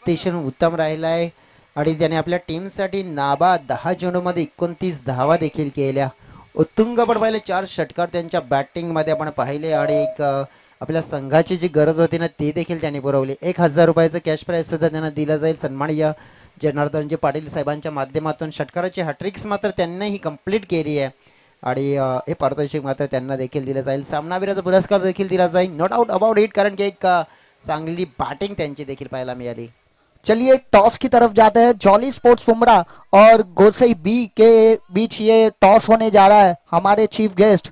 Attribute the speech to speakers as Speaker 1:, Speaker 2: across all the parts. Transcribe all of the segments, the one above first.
Speaker 1: अतिशय उत्तम राहिला आहे आणि त्याने आपल्या टीमसाठी नाबाद 10 चेंडूमध्ये 29 धावा देखील केल्या. उत्तुंग आपण पाहिले 4 षटकार त्यांच्या बॅटिंगमध्ये आपण पाहिले आणि एक आपल्या संघाची जी गरज होती ना ती देखील त्यांनी पुरवली. 1000 रुपयाचं कॅश प्राईज सुद्धा त्यांना दिलं जाईल. सन्माननीय जनार्दनजी पाटील साहेबांच्या माध्यमातून षटकाराची हॅट्रिक्स मात्र त्यांनीही कंप्लीट केली आहे आणि हे पारितोषिक मात्र त्यांना देखील दिलं जाईल. सामनावीराचा पुरस्कार देखील दिला जाईल. नो डाऊट अबाउट इट, कारण की एक चांगली बॅटिंग त्यांची देखील पाहायला मिळाली.
Speaker 2: चलिए टॉस की तरफ जाते हैं। जॉली स्पोर्ट्स फुमरा और गोरसई बी के बीच ये टॉस होने जा रहा है। हमारे चीफ गेस्ट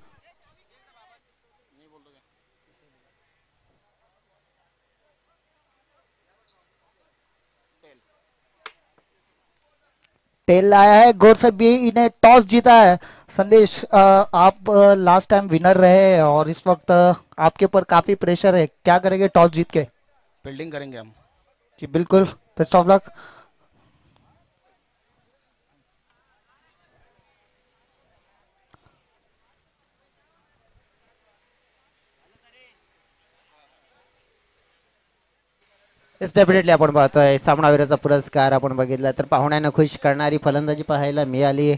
Speaker 2: टेल लाया है। गोरसई बी ने टॉस जीता है। संदेश, आप लास्ट टाइम विनर रहे और इस वक्त आपके ऊपर काफी प्रेशर है, क्या करेंगे टॉस जीत के?
Speaker 3: फील्डिंग करेंगे हम
Speaker 2: जी बिल्कुल, best of luck.
Speaker 1: Yes, definitely आपण पाहतोय सामनावीराचा पुरस्कार आपण बघितला तर पाहुण्यांना खुश करणारी फलंदाजी पाहायला मिळाली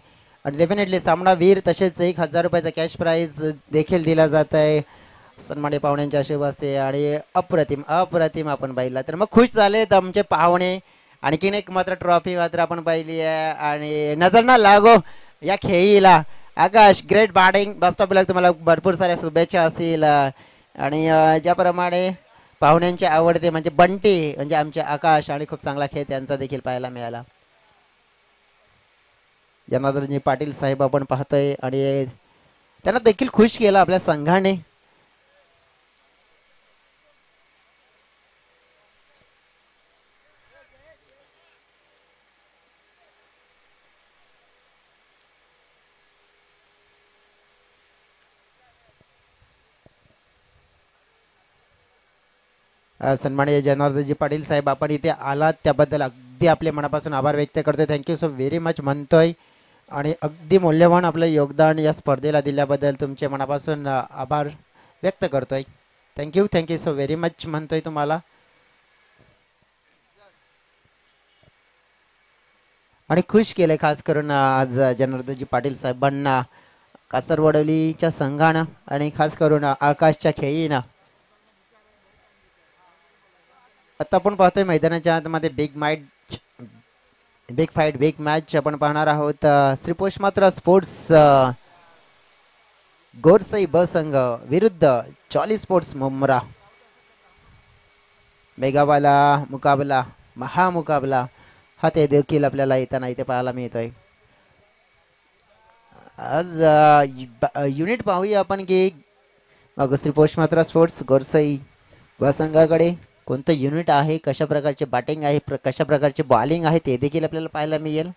Speaker 1: आणि डेफिनेटली सामनावीर तसेच 1000 रुपयाचा कॅश प्राईज देखील दिला जात आहे सन्मान्य पाहुण्यांच्या शुभ असते आणि अप्रतिम आपण पाहिला तर मग खुश झालेत आमचे पाहुणे. आणखीन एक मात्र ट्रॉफी मात्र आपण पाहिली आहे आणि नजर ना लागो या खेळीला. आकाश, ग्रेट बॅटिंग, बेस्ट ऑफ लक, तुम्हाला भरपूर साऱ्या शुभेच्छा असतील आणि ज्याप्रमाणे पाहुण्यांचे आवडते म्हणजे बंटी म्हणजे आमचे आकाश आणि खूप चांगला खेळ त्यांचा देखील पाहायला मिळाला. जनार्दनजी पाटील साहेब आपण पाहतोय आणि त्यांना देखील खुश केलं आपल्या संघाने. सन्माननीय जनार्दनजी पाटील साहेब आपण इथे आलात त्याबद्दल अगदी आपले मनापासून आभार व्यक्त करतोय. थँक्यू सो व्हेरी मच म्हणतोय आणि अगदी मौल्यवान आपलं योगदान या स्पर्धेला दिल्याबद्दल तुमचे मनापासून आभार व्यक्त करतोय. थँक्यू सो व्हेरी मच म्हणतोय तुम्हाला. आणि खुश केले खास करून आज जनार्दनजी पाटील साहेबांना कासरवडवलीच्या संघानं आणि खास करून आकाशच्या खेळीनं. आता आपण पाहतोय मैदानाच्या आतमध्ये बिग मॅच आपण पाहणार आहोत. श्री पोषमात्रा स्पोर्ट्स गोरसई ब संघ विरुद्ध जॉली स्पोर्ट्स मुंब्रा. मेगावाला मुकाबला, महामुकाबला हा ते देखील आपल्याला येताना इथे पाहायला मिळतोय. आज युनिट पाहूया आपण की श्री पोषमात्रा स्पोर्ट्स गोरसई ब संघाकडे कोणतं युनिट आहे, कशा प्रकारचे बॅटिंग आहे, कशा प्रकारचे बॉलिंग आहे ते देखील आपल्याला पाहायला मिळेल.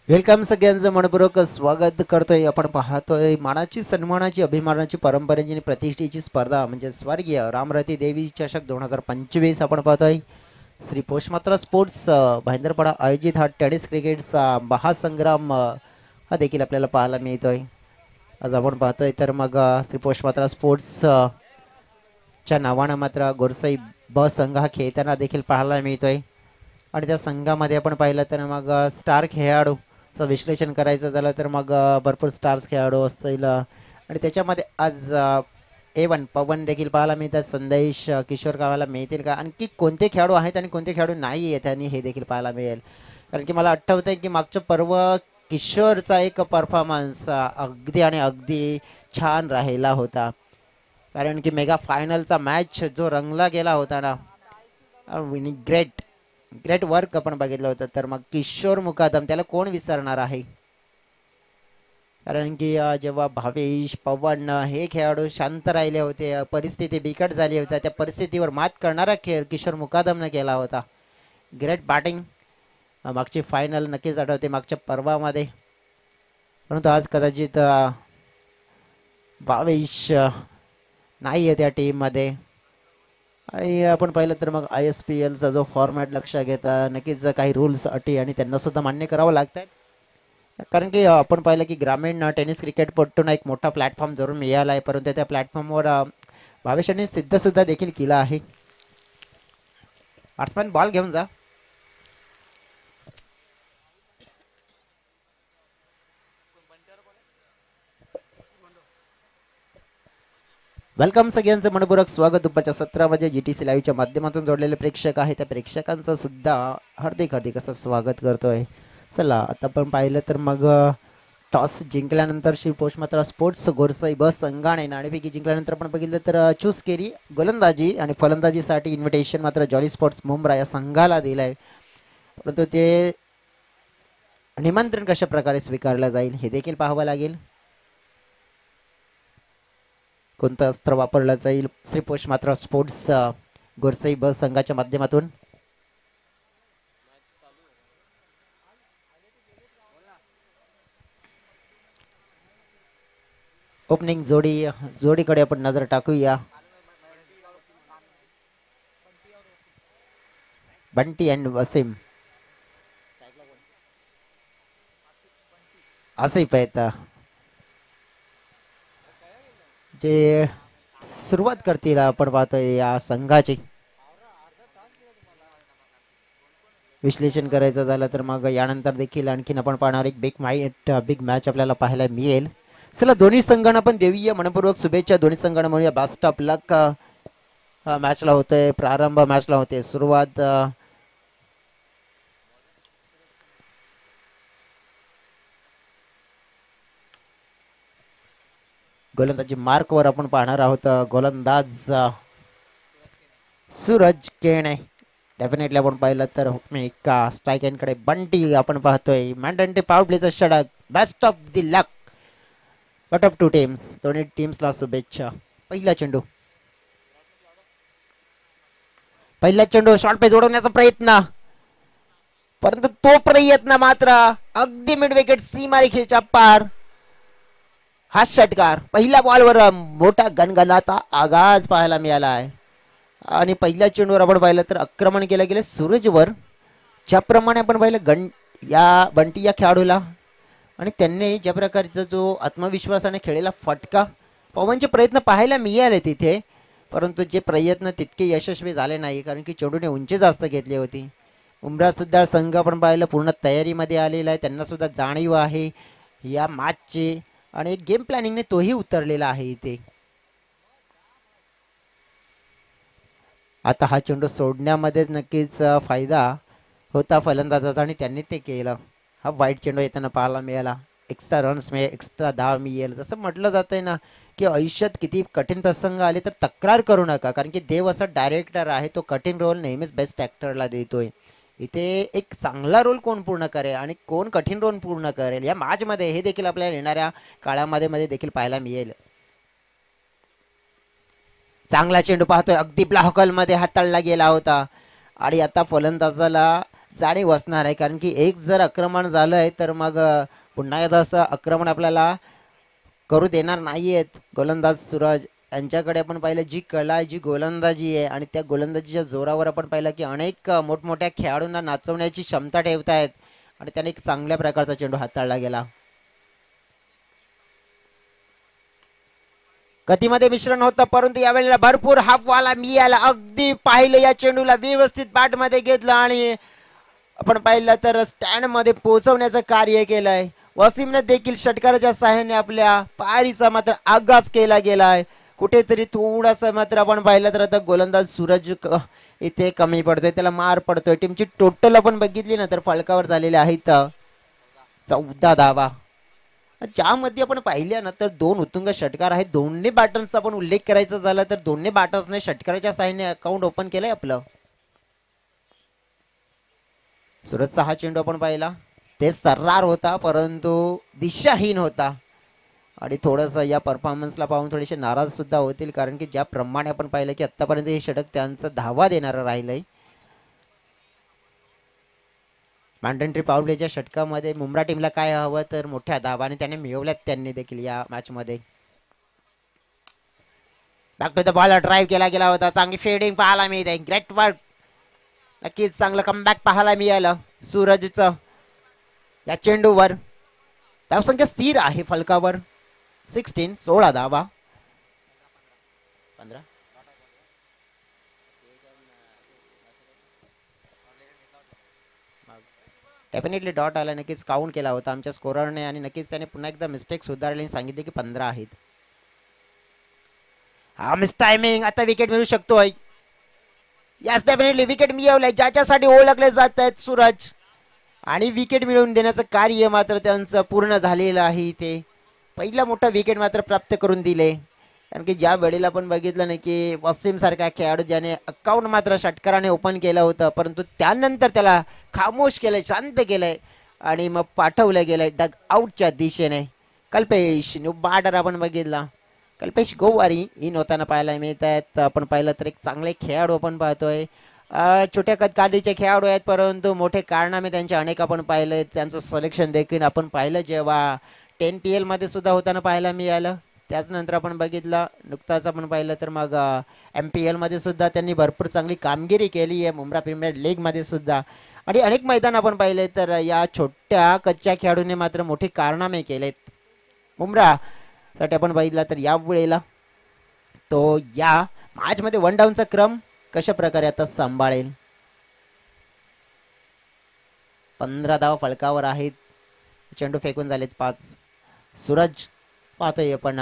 Speaker 1: वेलकम, सगळ्यांचं मनपूर्वक स्वागत करतोय. आपण पाहतोय मानाची, सन्मानाची, अभिमानाची, परंपरेची आणि प्रतिष्ठेची स्पर्धा म्हणजे स्वर्गीय रामरती देवी चषक 2025 आपण पाहतोय. श्री पोषमात्रा स्पोर्ट्स भाईंदरपाडा आयोजित हा टेनिस क्रिकेटचा महासंग्राम हा देखील आपल्याला पाहायला मिळतोय. आज आपण पाहतोय तर मग श्री पोषमात्रा स्पोर्ट्स च्या नावानं मात्र गोरसई ब संघ हा खेळताना देखील पाहायला मिळतोय आणि त्या संघामध्ये आपण पाहिलं तर मग स्टार खेळाडू विश्लेषण करायचं झालं तर मग भरपूर स्टार्स खेळाडू असतील आणि त्याच्यामध्ये आज A1 पवन देखील पाहायला मिळतात. संदेश किशोर गावाला मिळतील का, आणखी कोणते खेळाडू आहेत आणि कोणते खेळाडू नाही आहेत आणि हे देखील पाहायला मिळेल. कारण की मला आठवतं आहे की मागचं पर्व किशोरचा एक परफॉर्मन्स अगदी आणि अगदी छान राहिला होता. कारण की मेगा फायनलचा मॅच जो रंगला गेला होता ना, ग्रेट वर्क आपण बघितलं होतं. तर मग किशोर मुकादम त्याला कोण विसरणार आहे. कारण की जेव्हा भावेश, पवन हे खेळाडू शांत राहिले होते, परिस्थिती बिकट झाली होती, त्या परिस्थितीवर मात करणारा खेळ किशोर मुकादमने केला होता. Great batting. मागची फायनल नक्कीच आठवते मागच्या पर्वामध्ये, परंतु आज कदाचित भावेश नाही आहे त्या टीममध्ये. आणि आपण पाहिलं तर मग ISPLचा जो फॉर्मॅट लक्षात घेता नक्कीच काही रूल्स अटी आणि त्यांना सुद्धा मान्य करावं लागतात. कारण की आपण पाहिलं की ग्रामीण टेनिस क्रिकेटपटूंना एक मोठा प्लॅटफॉर्म जरूर मिळाला आहे, परंतु त्या प्लॅटफॉर्मवर भावेशांनी सिद्ध सुद्धा देखील केला आहे. बॅट्समॅन बॉल घेऊन जा. वेलकम सगळ्यांचं मनपूर्वक स्वागत. दुपारच्या 17 वाजे GTC लाईव्हच्या माध्यमातून जोडलेले प्रेक्षक आहे त्या प्रेक्षकांचं सुद्धा हार्दिक असं स्वागत करतोय. चला आता आपण पाहिलं तर मग टॉस जिंकल्यानंतर श्रीपोष मात्र स्पोर्ट्स गोरसाई बस संघाने नाणेफेकी जिंकल्यानंतर आपण बघितलं तर चूज केली गोलंदाजी आणि फलंदाजीसाठी इन्व्हिटेशन मात्र जॉली स्पोर्ट्स मुंब्रा या संघाला दिलं आहे. परंतु ते निमंत्रण कशा प्रकारे स्वीकारलं जाईल हे देखील पाहावं लागेल. कोणतं अस्त्र वापरलं जाईल श्रीपोष मात्र स्पोर्ट्स गोरसाई बस संघाच्या माध्यमातून. ओपनिंग जोडीकडे आपण नजर टाकूया. बंटी अँड वसीम. आसिफ आहेत जे सुरुवात करतील आपण पाहतोय या संघाची. विश्लेषण करायचं झालं तर मग यानंतर देखील आणखीन आपण पाहणार एक बिग मॅच आपल्याला पाहायला मिळेल. चला दोन्ही संघांना पण देऊया मनपूर्वक शुभेच्छा. दोन्ही संघांना म्हणूया बेस्ट ऑफ लक. मॅचला होतोय प्रारंभ, मॅचला होते सुरुवात. गोलंदाजी मार्कवर आपण पाहणार आहोत गोलंदाज सूरज केणे. डेफिनेटली आपण पाहिलं तर हुकमेका. स्ट्राईक एंडकडे बंटी आपण पाहतोय. मॅन्डंटी पॉवर प्लेचा षटक. Best of the luck what of two teams. दोन्ही टीम्सला शुभेच्छा. पहिला चेंडू शॉर्ट पेज उडवण्याचा प्रयत्न, परंतु तो प्रयत्न मात्र अगदी मिड विकेट सीमारेषेच्या पार. हा षटकार पहिल्या बॉलवर मोठा गणगणाचा आगाज पाहायला मिळाला आहे. आणि पहिल्या चेंडूवर आपण पाहिलं तर आक्रमण केलं गेलं सूरजवर. ज्याप्रमाणे आपण पाहिलं बंटी या खेळाडूला आणि त्यांनी ज्या प्रकारचा जो आत्मविश्वासाने खेळलेला फटका पवनचे प्रयत्न पाहायला मिळाले तिथे, परंतु जे प्रयत्न तितके यशस्वी झाले नाही कारण की चेंडूने उंची जास्त घेतली होती. उमरा सुद्धा संघ आपण पाहिलं पूर्ण तयारीमध्ये आलेला आहे. त्यांना सुद्धा जाणीव आहे या मॅचची आणि एक गेम प्लॅनिंगने तोही उतरलेला आहे इथे. आता हा चेंडू सोडण्यामध्येच नक्कीच फायदा होता फलंदाजाचा आणि त्यांनी ते केलं. हा वाईट चेंडू येताना पाहायला मिळाला. एक्स्ट्रा रन्स मिळेल, एक्स्ट्रा धाव मिळेल. जसं म्हटलं जातंय ना की आयुष्यात किती कठीण प्रसंग आले तर तक्रार करू नका, कारण की देव असा डायरेक्टर आहे तो कठीण रोल नेहमीच बेस्ट ॲक्टरला देतोय. इथे एक चांगला रोल कोण पूर्ण करेल आणि कोण कठीण रोल पूर्ण करेल या मॅचमध्ये हे देखील आपल्याला येणाऱ्या काळामध्ये देखील पाहायला मिळेल. चांगला चेंडू पाहतोय, अगदी ब्लॉकलमध्ये हाताळला गेला होता आणि आता फलंदाजाला जाणीव असणार आहे कारण की एक जर आक्रमण झालंय तर मग पुन्हा एकदा असं आक्रमण आपल्याला करू देणार नाहीयेत गोलंदाज सूरज यांच्याकडे. आपण पाहिलं जी कला जी गोलंदाजी आहे आणि त्या गोलंदाजीच्या जोरावर आपण पाहिलं की अनेक मोठमोठ्या खेळाडूंना नाचवण्याची क्षमता ठेवतायत आणि त्याने एक चांगल्या प्रकारचा चेंडू हाताळला गेला. गतीमध्ये मिश्रण होतं परंतु यावेळेला भरपूर हाफवाला मिळाला. अगदी पाहिलं या चेंडूला व्यवस्थित बॅटमध्ये घेतलं आणि आपण पाहिलं तर स्टँड मध्ये पोहोचवण्याचं कार्य केलंय. वसीमने देखील षटकाराच्या सहाय्याने आपल्या पारीचा मात्र आगाज केला गेलाय. कुठेतरी थोडासा मात्र आपण पाहिलं तर आता गोलंदाज सूरज इथे कमी पडतोय, त्याला मार पडतोय. टीमची टोटल आपण बघितली ना तर फलकावर झालेले आहेत 14 धावा, ज्यामध्ये आपण पाहिल्या ना तर 2 उत्तुंग षटकार आहेत. दोन्ही बॅटर्सचा आपण उल्लेख करायचा झाला तर दोन्ही बॅटर्सने षटकाराच्या सहाय्याने अकाउंट ओपन केलंय आपलं. सूरजचा हा चेंडू आपण पाहिला ते सर्रार होता परंतु दिशाहीन होता आणि थोडंसं या परफॉर्मन्सला पाहून थोडेसे नाराज सुद्धा होतील कारण की ज्याप्रमाणे आपण पाहिलं की आतापर्यंत हे षटक त्यांचं धावा देणारं राहिलंय. मॅन्डेटरी पॉवर प्लेच्या षटकामध्ये मुंब्रा टीमला काय हवं तर मोठ्या धावाने त्याने मिळवल्यात त्यांनी देखील या मॅच मध्ये. Back to the ball drive केला गेला होता. चांगली फिल्डिंग पाहायला मिळते. Great work. नक्कीच चांगलं कमबॅक पाहायला मिळालं सूरजचं या चेंडूवर. धावसंख्या स्थिर आहे फलकावर 16 धावा. 15 डेफिनेटली डॉट आला. नक्कीच काउंट केला होता आमच्या स्कोररने आणि नक्कीच त्याने पुन्हा एकदा मिस्टेक सुधारली आणि सांगितले की 15 आहेत. हा मिस टायमिंग. आता विकेट मिळू शकतोय. यस डेफिनेटली विकेट मिळवलंय. ज्याच्यासाठी ओळखले जात आहेत सूरज आणि विकेट मिळवून देण्याचं कार्य मात्र त्यांचं पूर्ण झालेलं आहे. ते पहिला मोठा विकेट मात्र प्राप्त करून दिले. कारण की ज्या वेळेला आपण बघितलं नाही की वसीम सारखा खेळाडू ज्याने अकाउंट मात्र षटकाराने ओपन केलं होतं परंतु त्यानंतर त्याला खामोश केलंय, शांत केलंय आणि मग पाठवलं गेलंय डग आउटच्या दिशेने. कल्पेश न्यू बॅटर आपण बघितला. कल्पेश गोवारी इन होताना पाहायला मिळत आहेत. आपण पाहिलं तर एक चांगले खेळाडू आपण पाहतोय. छोट्या कदकाठीचे खेळाडू आहेत परंतु मोठे कारनामे त्यांचे अनेक आपण पाहिले. त्यांचं सिलेक्शन देखील आपण पाहिलं जेव्हा 10 PL मध्ये सुद्धा होताना पाहायला मिळालं. त्याचनंतर आपण बघितलं नुकताच आपण पाहिलं तर मग MPL मध्ये सुद्धा त्यांनी भरपूर चांगली कामगिरी केली आहे. मुंब्रा प्रीमियर लीग मध्ये सुद्धा आणि अनेक मैदान आपण पाहिले तर या छोट्या कच्च्या खेळाडूने मात्र मोठे कारनामे केलेत. मुंब्रा साठी आपण बघितला तर या वेळेला तो या मॅच मध्ये 1 डाऊनचा क्रम कशा प्रकारे आता सांभाळेल. 15 धावा फलकावर आहेत. चेंडू फेकून झालेत 5. सूरज पाहतोय आपण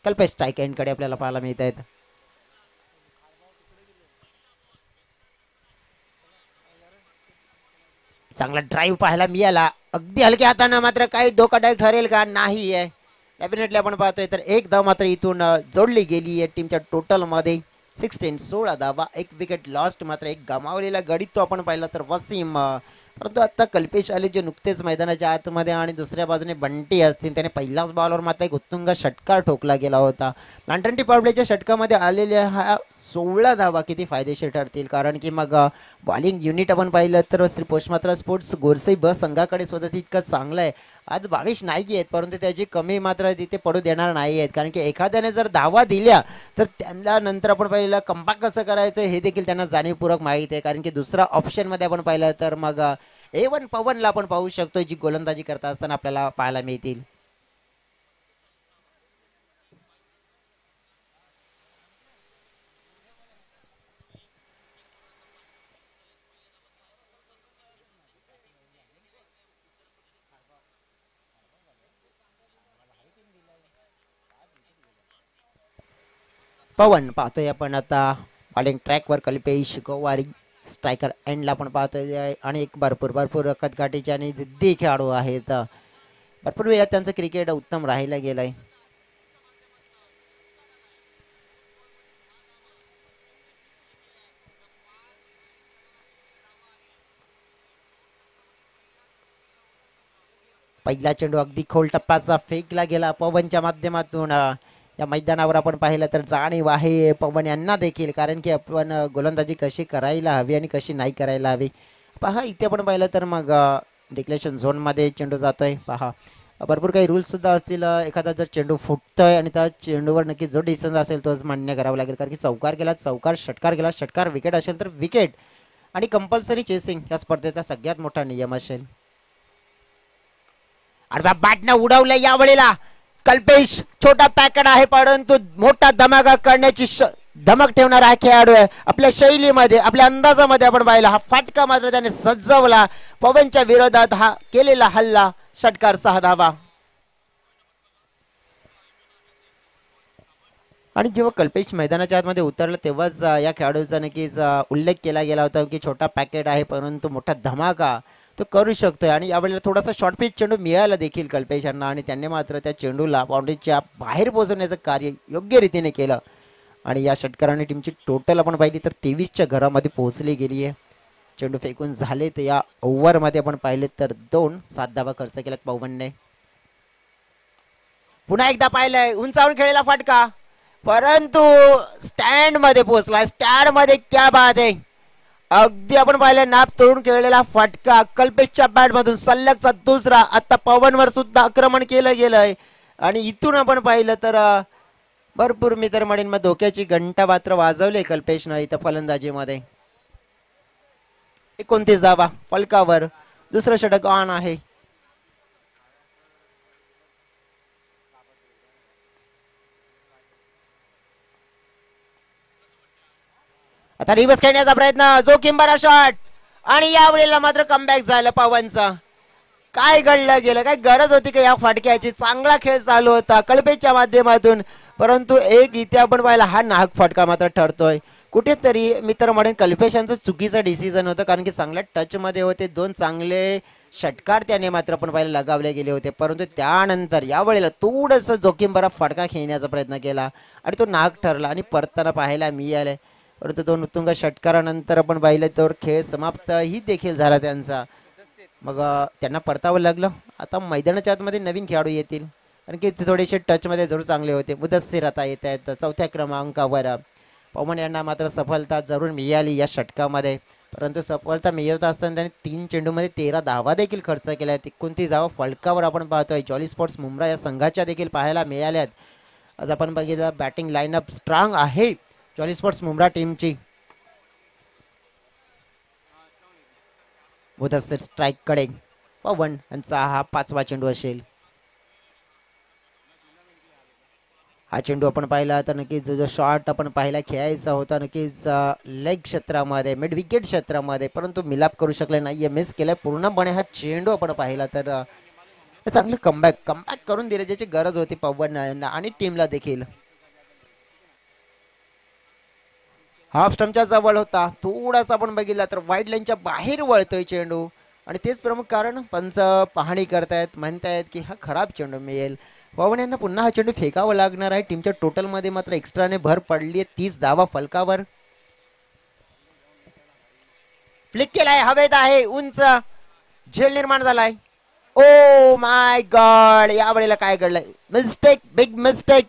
Speaker 1: कल्पेश स्ट्राईक एंड कडे आपल्याला पाहायला मिळत आहेत. चांगला ड्राईव्ह पाहायला मिळाला. अगदी हलक्या हाताने मात्र काही धोकादायक ठरेल का नाही आहे. डेफिनेटली आपण पाहतोय तर एक धाव मात्र इथून जोडली गेली आहे टीमच्या टोटल मध्ये. 16 धावा. एक विकेट लॉस्ट मात्र एक गमावलेला गडी तो आपण पाहिला तर वसीम. परंतु आता कल्पेश आले जे नुकतेच मैदानाच्या आतमध्ये आणि दुसऱ्या बाजूने बंटी असतील त्याने पहिल्याच बॉलवर मात्र एक उत्तुंग षटकार ठोकला गेला होता. मॅन्डेटरी पॉवर प्लेच्या षटकामध्ये आलेल्या हा 16 धावा किती फायदेशीर ठरतील कारण की मग बॉलिंग युनिट आपण पाहिलं तर श्री पोस्टमात्रा स्पोर्ट्स गोरसई बस संघाकडे सुद्धा तितकं चांगलं आहे. आज 22 नाही आहेत परंतु त्याची कमी मात्र तिथे पडू देणार नाही आहेत कारण की एखाद्याने जर धावा दिल्या तर त्यांना नंतर आपण पाहिलं कमबॅक कसं करायचं हे देखील त्यांना जाणीवपूर्वक माहीत आहे. कारण की दुसरा ऑप्शन मध्ये आपण पाहिलं तर मग A1 पवनला आपण पाहू शकतो जी गोलंदाजी करता असताना आपल्याला पाहायला मिळतील. पवन पाहतोय आपण आता बॉलिंग ट्रॅकवर कल्पेश गोवारी. स्ट्रायकर एंडला आपण पाहतोय आणि एक भरपूर रकतगाठीचे आणि जिद्दी खेळाडू आहेत. भरपूर वेळा त्यांचं क्रिकेट उत्तम राहिलं गेलंय. पहिला चेंडू अगदी खोल टप्प्याचा फेकला गेला पवनच्या माध्यमातून. या मैदानावर आपण पाहिलं तर जाणीव आहे पवन यांना देखील कारण की आपण गोलंदाजी कशी करायला हवी आणि कशी नाही करायला हवी. पहा इथे आपण पाहिलं तर मग डिक्लेरेशन झोन मध्ये चेंडू जातोय. पहा भरपूर काही रूल्स सुद्धा असतील. एखादा जर चेंडू फुटतोय आणि त्या चेंडूवर नक्की जो डिसिजन असेल तोच मान्य करावा लागेल कारण की चौकार गेला चौकार, षटकार गेला षटकार, विकेट असेल तर विकेट आणि कंपल्सरी चेसिंग या स्पर्धेचा सगळ्यात मोठा नियम असेल. आणि बॅटनं उडवलं या वेळेला कल्पेश. छोटा पॅकेट आहे परंतु मोठा धमाका करण्याची धमक ठेवणारा हा खेळाडू आहे. आपल्या शैलीमध्ये आपल्या अंदाजामध्ये आपण पाहिला हा फाटका मात्र त्याने सजवला. पवनच्या विरोधात हा केलेला हल्ला षटकार 6 धावा. आणि जेव्हा कल्पेश मैदानाच्या आतमध्ये उतरलं तेव्हाच या खेळाडूचा नक्कीच उल्लेख केला गेला होता की छोटा पॅकेट आहे परंतु मोठा धमाका तो करू शकतोय. आणि यावेळेला थोडासा शॉर्ट पिच चेंडू मिळाला देखील कल्पेश यांना आणि त्यांनी मात्र त्या चेंडूला बाउंड्रीच्या बाहेर पोहोचवण्याचं कार्य योग्य रीतीने केलं. आणि या षटकाराने टीमची टोटल आपण पाहिली तर 23च्या घरामध्ये पोहोचली गेली आहे. चेंडू फेकून झाले तर या ओव्हरमध्ये आपण पाहिले तर 7 धावा खर्च केल्यात पवनने. पुन्हा एकदा पाहिलंय उंचावून खेळलेला फटका परंतु स्टँड मध्ये पोहोचला. स्टँड मध्ये क्या बात आहे. अगदी आपण पाहिलं नाप तोडून खेळलेला फटका कल्पेशच्या बॅट मधून सलगचा दुसरा. आता पवनवर सुद्धा आक्रमण केलं गेलंय आणि इथून आपण पाहिलं तर भरपूर मित्र म्हणेन मग धोक्याची घंटा मात्र वाजवले कल्पेशनं इथं फलंदाजीमध्ये. 29 धावा फलकावर. दुसरं षटक ऑन आहे. आता रिवर्स खेळण्याचा प्रयत्न. जोखीम भरा शॉट आणि यावेळेला मात्र कमबॅक झालं पवनचा. काय घडलं गेलं. काय गरज होती का या फटक्याची. चांगला खेळ चालू होता कल्पेशच्या माध्यमातून. परंतु एक इथे आपण पाहिला हा नाहक फटका मात्र ठरतोय. कुठेतरी मित्र म्हणेन कल्पेश यांचं चुकीचं डिसिजन होतं. कारण की चांगल्या टच मध्ये होते. 2 चांगले षटकार त्याने मात्र आपण पाहिलं लगावले गेले होते. परंतु त्यानंतर यावेळेला थोडस जोखीम भरा फटका खेळण्याचा प्रयत्न केला आणि तो नाहक ठरला आणि परताना पाहायला मिळाले. परंतु 2 उत्तुंग षटकारानंतर आपण पाहिलं तर खेळ समाप्त ही देखील झाला त्यांचा. मग त्यांना परतावं लागलं. आता मैदानाच्या आतमध्ये नवीन खेळाडू येतील कारण की थोडेसे टचमध्ये जरूर चांगले होते. मुदस्सिर आता येत आहेत 4थ्या क्रमांकावर. पवन यांना मात्र सफलता जरूर मिळाली या षटकामध्ये. परंतु सफलता मिळवत असताना त्यांनी 3 चेंडूमध्ये 13 धावा देखील खर्च केल्या आहेत. 29 धावा फलकावर आपण पाहतोय. जॉली स्पोर्ट्स मुंब्रा या संघाच्या देखील पाहायला मिळाल्यात. आज आपण बघितलं बॅटिंग लाईनअप स्ट्रॉंग आहे जॉली स्पोर्ट्स मुंब्रा टीमची. मुदस्सिर स्ट्राईक कडे. पवन यांचा हा 5वा चेंडू असेल. हा चेंडू आपण पाहिला तर नक्कीच जो शॉट आपण पाहिला खेळायचा होता नक्कीच लेग क्षेत्रामध्ये मिड विकेट क्षेत्रामध्ये. परंतु मिलाप करू शकले नाहीये. मिस केलाय पूर्णपणे हा चेंडू आपण पाहिला तर चांगलं कमबॅक करून दिले ज्याची गरज होती पवन यांना आणि टीमला देखील. हाफ स्टंपच्या जवळ होता. थोडासा आपण बघितला तर वाईड लाईनच्या बाहेर वळतोय चेंडू आणि तेच प्रमुख कारण पंच पाहणी करतायत. म्हणतायत की हा खराब चेंडू मिळेल. पवन यांना पुन्हा हा चेंडू फेकावा लागणार आहे. टीमच्या टोटल मध्ये मात्र एक्स्ट्राने भर पडली आहे. 30 धावा फलकावर. फ्लिक केलाय हवेत आहे. उंच झेल निर्माण झालाय. Oh my God. यावेळेला काय घडलंय. मिस्टेक बिग मिस्टेक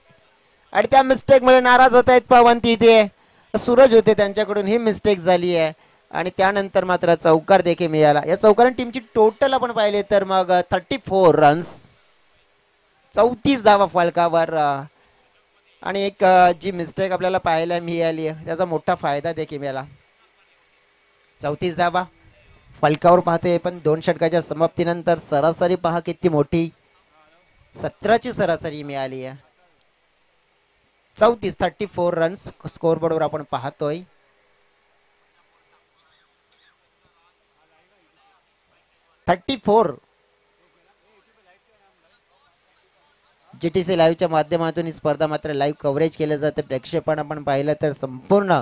Speaker 1: आणि त्या मिस्टेक मुळे नाराज होत आहेत पवन. तिथे सूरज होते त्यांच्याकडून ही मिस्टेक झाली आहे आणि त्यानंतर मात्र चौकार देखील मिळाला. या चौकाराने टीमची टोटल आपण पाहिले तर मग 34 रन्स 34 धावा फलकावर आणि एक जी मिस्टेक आपल्याला पाहायला मिळाली त्याचा मोठा फायदा देखील मिळाला. 34 धावा फलकावर पाहते. पण 2 षटकाच्या समाप्तीनंतर सरासरी पहा किती मोठी 17ची सरासरी मिळाली आहे. 34 रन्स स्कोर बोर्डवर आपण पाहतोय. GTC लाईव्हच्या माध्यमातून ही स्पर्धा मात्र लाईव्ह कव्हरेज केलं जाते. प्रेक्षेपण आपण पाहिलं तर संपूर्ण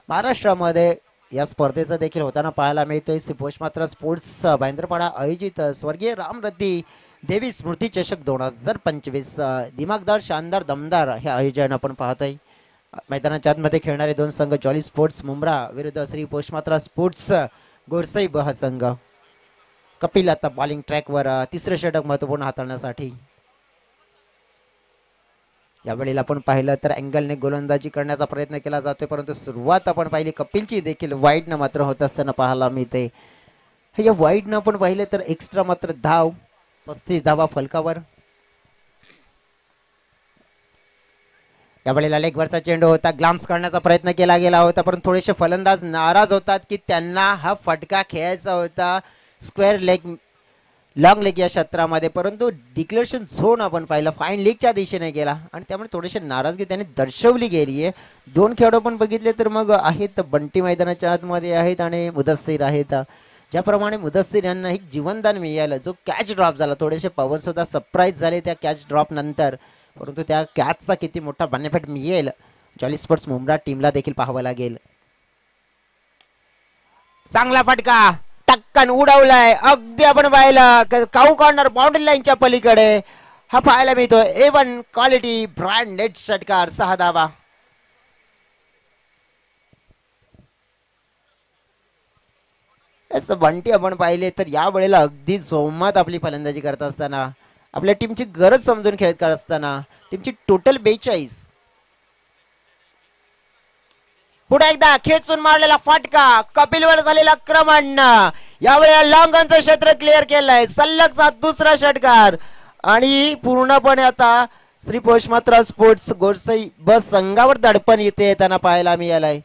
Speaker 1: महाराष्ट्रामध्ये या स्पर्धेचा देखील होताना पाहायला मिळतोय. पोषमात्रा स्पोर्ट्स भाईंद्रपाडा आयोजित स्वर्गीय रामरती देवी स्मृती चषक 2025 दिमागदार शानदार दमदार हे आयोजन आपण पाहतोय. मैदानाच्या आतमध्ये खेळणारे 2 संघ जॉली स्पोर्ट्स मुंब्रा विरुद्ध श्री पोषमात्रा स्पोर्ट्स गोरसई बह संघ. कपिल आता बॉलिंग ट्रॅकवर 3रं षटक महत्वपूर्ण हाताळण्यासाठी. यावेळेला आपण पाहिलं तर अँगलने गोलंदाजी करण्याचा प्रयत्न केला जातोय. परंतु सुरुवात आपण पाहिली कपिलची देखील वाईडनं मात्र होत असताना पाहायला मिळते. या वाईडनं आपण पाहिले तर एक्स्ट्रा मात्र धाव 35 धावा फलकावर. यावेळेला लेगवरचा चेंडू होता. ग्लाम्स करण्याचा प्रयत्न केला गेला होता परंतु थोडेसे फलंदाज नाराज होतात की त्यांना हा फटका खेळायचा होता स्क्वेअर लेग लॉंग लेग या क्षेत्रामध्ये. परंतु डिक्लेरेशन झोन आपण पाहिलं फाईन लीगच्या दिशेने गेला आणि त्यामुळे थोडेसे नाराजगी त्यांनी दर्शवली गेली आहे. 2 खेळाडू पण बघितले तर मग आहेत बंटी मैदानाच्या आतमध्ये आहेत आणि मुदस्सिर आहेत. ज्याप्रमाणे मुदस्सिर यांना एक जीवनदान मिळालं जो कॅच ड्रॉप झाला. थोडेसे पवन सुद्धा सरप्राईज झाले त्या कॅच ड्रॉप नंतर. परंतु त्या कॅचचा किती मोठा बेनिफिट मिळेल जॉली स्पोर्ट्स मुंब्रा टीमला देखील पाहावं लागेल. चांगला फटका टक्कन उडवलाय. अगदी आपण पाहिलं काऊ कॉर्नर बाउंड्री लाईनच्या पलीकडे हा पाहायला मिळतो. A1 क्वालिटी ब्रँडेड षटकार 6 धावा. असं बंटी आपण पाहिले तर या वेळेला अगदी जोमात आपली फलंदाजी करत असताना आपल्या टीमची गरज समजून खेळत करत असताना टीमची टोटल 42 पुढे एकदा खेचून मारलेला फटका, कपिलवर झालेला आक्रमण, यावेळी लॉंगनचं क्षेत्र क्लिअर केलंय, सलगचा दुसरा षटकार आणि पूर्णपणे आता श्री पोषमात्रा स्पोर्ट्स गोरसई बस संघावर दडपण येताना पाहायला मिळालंय.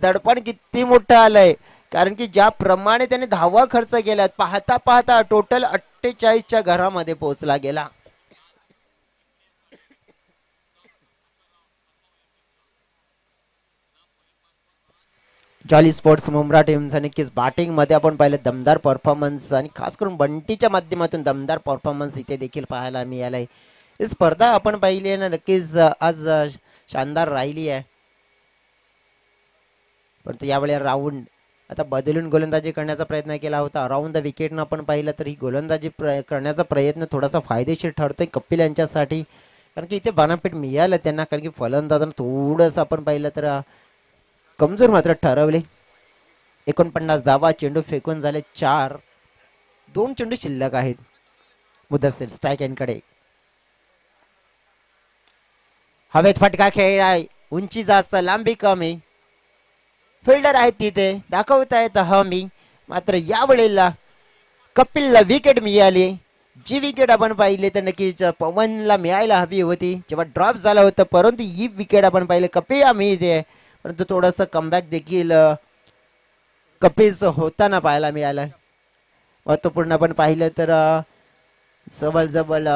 Speaker 1: दडपण किती मोठं आलंय, कारण की ज्याप्रमाणे त्याने धावा खर्च केल्यात पाहता पाहता टोटल 48च्या घरामध्ये पोहोचला गेला. जॉली स्पोर्ट्स मुंब्रा टीमचा नक्कीच बॅटिंग मध्ये आपण पाहिलं दमदार परफॉर्मन्स आणि खास करून बंटीच्या माध्यमातून दमदार परफॉर्मन्स इथे देखील पाहायला मिळालाय. ही स्पर्धा आपण पाहिली आहे ना, नक्कीच आज शानदार राहिली आहे. परंतु यावेळी राऊंड आता बदलून गोलंदाजी करण्याचा प्रयत्न केला होता. अराउंड द विकेटनं आपण पाहिलं तर ही गोलंदाजी करण्याचा प्रयत्न थोडासा फायदेशीर ठरतोय कपिल यांच्यासाठी, कारण की इथे बाणापीठ मिळालं त्यांना, कारण की फलंदाजांना थोडंसं आपण पाहिलं तर कमजोर मात्र ठरवले. 49 धावा, चेंडू फेकून झाले 4, 2 चेंडू शिल्लक आहेत. मुदस्सीर स्ट्राईक एंडकडे, हवेत फटका खेळ आहे, उंची जास्त लांबी कमी, फिल्डर आहेत तिथे दाखवतायत हमी, मात्र यावेळेला कपिलला विकेट मिळाली. जी विकेट आपण पाहिली तर नक्कीच पवनला मिळायला हवी होती जेव्हा ड्रॉप झाला होता, परंतु ही विकेट आपण पाहिले कपिलला मिळते, परंतु थोडंसं कमबॅक देखील कपिलचं होताना पाहायला मिळालं. महत्वपूर्ण आपण पाहिलं तर जवळजवळ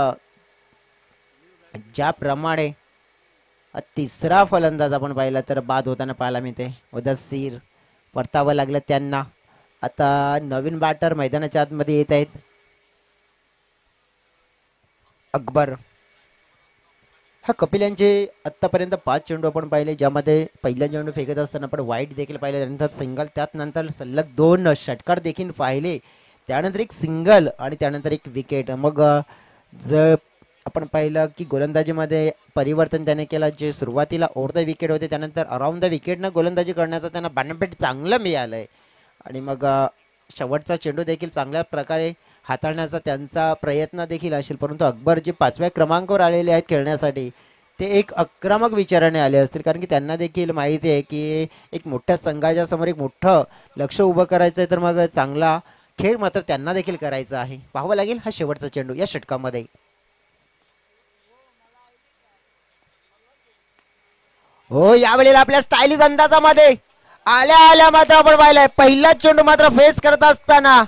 Speaker 1: ज्याप्रमाणे तिसरा फलंदाज आपण पाहिला तर बाद होताना पाहायला मिळते. मुदस्सीर परतावं लागलं त्यांना. आता नवीन बॅटर मैदानाच्या आतमध्ये येत आहेत. अकबर, हा कपिल यांचे आतापर्यंत 5 चेंडू आपण पाहिले, ज्यामध्ये पहिला चेंडू फेकत असताना आपण वाईट देखील पाहिले, त्यानंतर सिंगल, त्यानंतर सलग 2 षटकार देखील पाहिले, त्यानंतर एक सिंगल आणि त्यानंतर एक विकेट. मग जर आपण पाहिलं की गोलंदाजीमध्ये परिवर्तन त्याने केलं, जे सुरुवातीला ओव्हर द विकेट होते त्यानंतर अराउंड द विकेटनं गोलंदाजी करण्याचा त्यांना बाणापीठ चांगलं मिळालंय आणि मग शेवटचा चेंडू देखील चांगल्या प्रकारे हाताळण्याचा त्यांचा प्रयत्न देखील असेल. परंतु अकबर जे 5व्या क्रमांकावर आलेले आहेत खेळण्यासाठी ते एक आक्रमक विचाराने आले असतील, कारण की त्यांना देखील माहिती आहे की एक मोठ्या संघाच्या समोर एक मोठं लक्ष उभं करायचं आहे, तर मग चांगला खेळ मात्र त्यांना देखील करायचा आहे. पाहावं लागेल हा शेवटचा चेंडू या षटकामध्ये. हो, यावेळेला आपल्या स्टायलिश अंदाजामध्ये आल्या आल्या मात्र आपण पाहिलंय पहिला चेंडू मात्र फेस करत असताना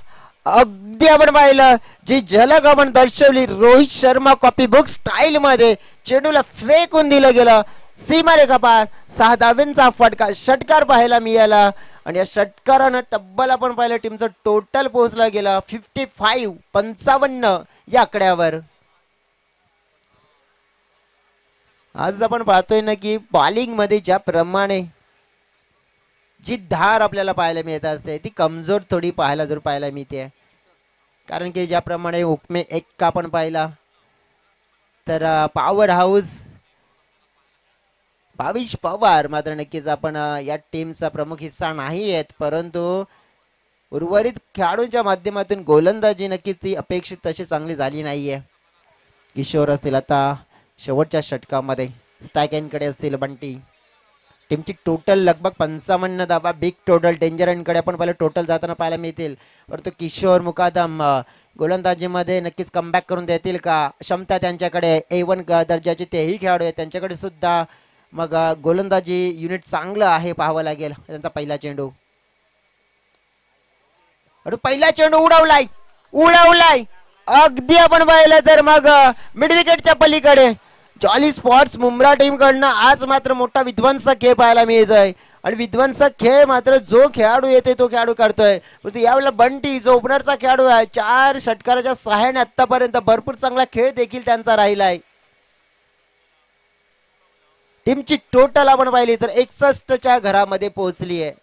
Speaker 1: अगदी आपण पाहिलं जी झलक आपण दर्शवली Rohit Sharma copy book style मध्ये चेंडूला फेकून दिलं गेलं. सीमारेखा पार 6 धावांचा फटका षटकार पाहायला मिळाला आणि या षटकारानं तब्बल आपण पाहिलं टीमचं टोटल पोहोचला गेला 55 या आकड्यावर. आज आपण पाहतोय ना की बॉलिंग मध्ये ज्याप्रमाणे जी धार आपल्याला पाहायला मिळत असते ती कमजोर थोडी पाहायला मिळते, कारण की ज्याप्रमाणे हुकमे एक आपण पाहिला तर पॉवर हाऊस भाविश पवार मात्र नक्कीच आपण या टीमचा प्रमुख हिस्सा नाही आहेत, परंतु उर्वरित खेळाडूंच्या माध्यमातून गोलंदाजी नक्कीच ती अपेक्षित तशी चांगली झाली नाहीये. किशोर असतील आता शेवटच्या षटकामध्ये, स्ट्राईक एंडकडे असतील बंटी. टीमची टोटल लगभग 55 धावा बिग टोटल. डेंजर एंडकडे आपण पाहिलं टोटल जाताना पाहायला मिळतील, परंतु किशोर मुकादम गोलंदाजीमध्ये नक्कीच कमबॅक करून देतील का, क्षमता त्यांच्याकडे A1 दर्जाचे तेही खेळाडू आहेत त्यांच्याकडे सुद्धा, मग गोलंदाजी युनिट चांगलं आहे पाहावं लागेल. त्यांचा पहिला चेंडू उडवलाय अगदी आपण पाहिलं तर मग मिड विकेटच्या पलीकडे जॉली स्पोर्ट्स मुंब्रा टीम कडनं आज मात्र मोठा विध्वंसक खेळ पाहायला मिळतोय आणि विध्वंसक खेळ मात्र जो खेळाडू येते तो खेळाडू करतोय. परंतु यावेळेला बंटी जो ओपनरचा खेळाडू आहे 4 षटकाराच्या सहाय्याने आतापर्यंत भरपूर चांगला खेळ देखील त्यांचा राहिलाय. टीमची टोटल आपण पाहिली तर 61च्या घरामध्ये पोहोचली आहे.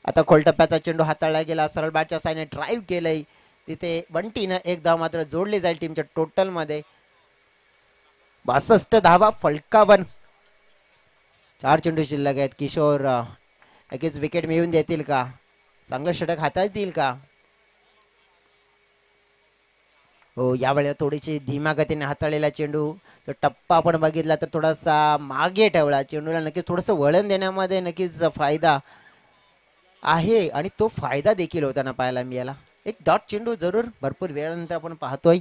Speaker 1: आता खोलटप्प्याचा चेंडू हाताळला गेला, सरळ बॅटच्या साईने ड्राईव्ह केलंय, तिथे बंटीनं एक धाव मात्र जोडली जाईल टीमच्या टोटल मध्ये. 62 धावा, फलकावन. 4 चेंडू शिल्लक आहेत. किशोर नक्कीच विकेट मिळवून देतील का, चांगलं षटक हाताळतील का. हो, यावेळेला थोडीशी धीम्या गतीने हाताळलेला चेंडू. तो टप्पा आपण बघितला तर थोडासा मागे ठेवला चेंडूला, नक्कीच थोडंसं वळण देण्यामध्ये नक्कीच फायदा आहे आणि तो फायदा देखील होताना पाहायला मिळाला. एक डॉट चेंडू जरूर भरपूर वेळानंतर आपण पाहतोय.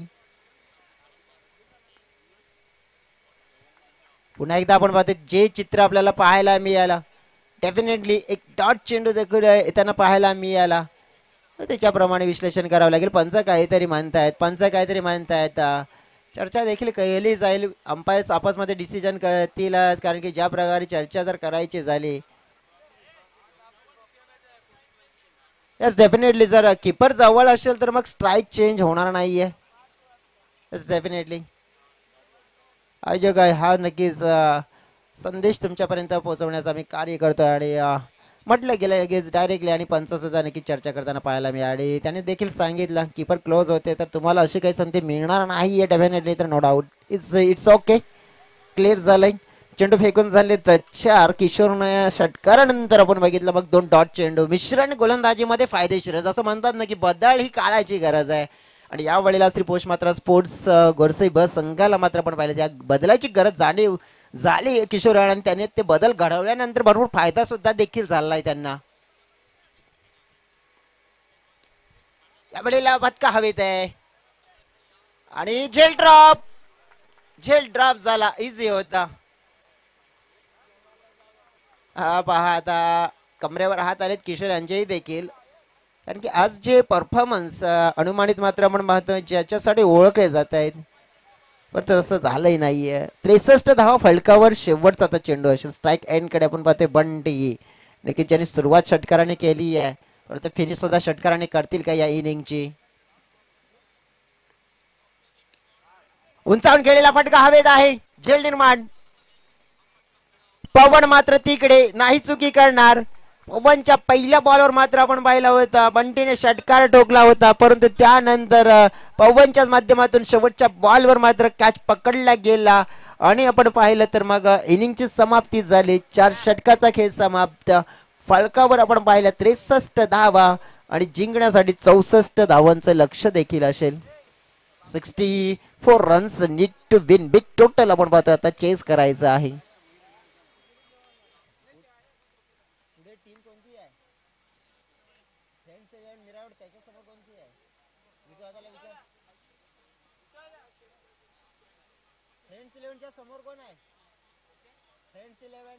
Speaker 1: पुन्हा एकदा आपण पाहतोय जे चित्र आपल्याला पाहायला मिळालं, डेफिनेटली एक डॉट चेंडू देखील येताना पाहायला मिळाला. त्याच्याप्रमाणे विश्लेषण करावं लागेल. पंच काहीतरी म्हणतायत. चर्चा देखील केली जाईल. अंपायर्स आपसमध्ये डिसिजन करतीलच, कारण की ज्या प्रकारे चर्चा जर करायची झाली, यस डेफिनेटली जर कीपर जवळ असेल तर मग स्ट्राईक चेंज होणार नाहीये. यस डेफिनेटली आयोजक आहे हा नक्कीच संदेश तुमच्यापर्यंत पोहोचवण्याचा मी कार्य करतोय आणि म्हटलं गेलं लगेच डायरेक्टली आणि पंच सुद्धा नक्की चर्चा करताना पाहायला मिळाली. त्याने देखील सांगितलं कीपर क्लोज होते तर तुम्हाला अशी काही संधी मिळणार नाही आहे डेफिनेटली, तर no doubt it's okay. Clear झालंय. चेंडू फेकून झाले तर 4. किशोरनं षटकारानंतर आपण बघितलं मग 2 डॉट चेंडू. मिश्रण गोलंदाजीमध्ये फायदेशीर आहे. जसं म्हणतात ना की बदल ही काळाची गरज आहे आणि यावेळेला श्री पोष मात्र स्पोर्ट्स गोरसई ब संघाला मात्र आपण पाहिलं त्या बदलाची गरज जाणीव झाली किशोर आणि त्याने ते बदल घडवल्यानंतर भरपूर फायदा सुद्धा देखील झालाय त्यांना. यावेळेला फटका हवेत आहे आणि झेल ड्रॉप झाला. इझी होता. हा पहा आता कमरेवर हात आलेत किशोर यांचेही देखील, कारण की आज जे परफॉर्मन्स अनुमानित मात्र आपण पाहतोय ज्याच्यासाठी ओळखले जात आहेत पण तसं झालंही नाहीये. 63 धावा फलकावर शेवटचा आता चेंडू असेल. स्ट्राईक एंड कडे आपण पाहतोय बंटी नक्की ज्यांनी सुरुवात षटकाराने केली आहे, परंतु फिनिश सुद्धा षटकाराने करतील का या इनिंगची. उंचावून खेळलेला फटका हवेत आहे. झेल निर्माण. पवन मात्र तिकडे नाही चुकी करणार. पवनच्या पहिल्या बॉलवर मात्र आपण पाहिला होता बंटीने षटकार ठोकला होता, परंतु त्यानंतर पवनच्याच माध्यमातून शेवटच्या बॉलवर मात्र कॅच पकडला गेला आणि आपण पाहिलं तर मग इनिंगची समाप्ती झाली. 4 षटकाचा खेळ समाप्त. फलकावर आपण पाहिलं 63 धावा आणि जिंकण्यासाठी 64 धावांचं लक्ष देखील असेल. 64 runs need to win big total आपण पाहतो आता चेस करायचं आहे. समोर कोण आहे? फ्रेंड्स 11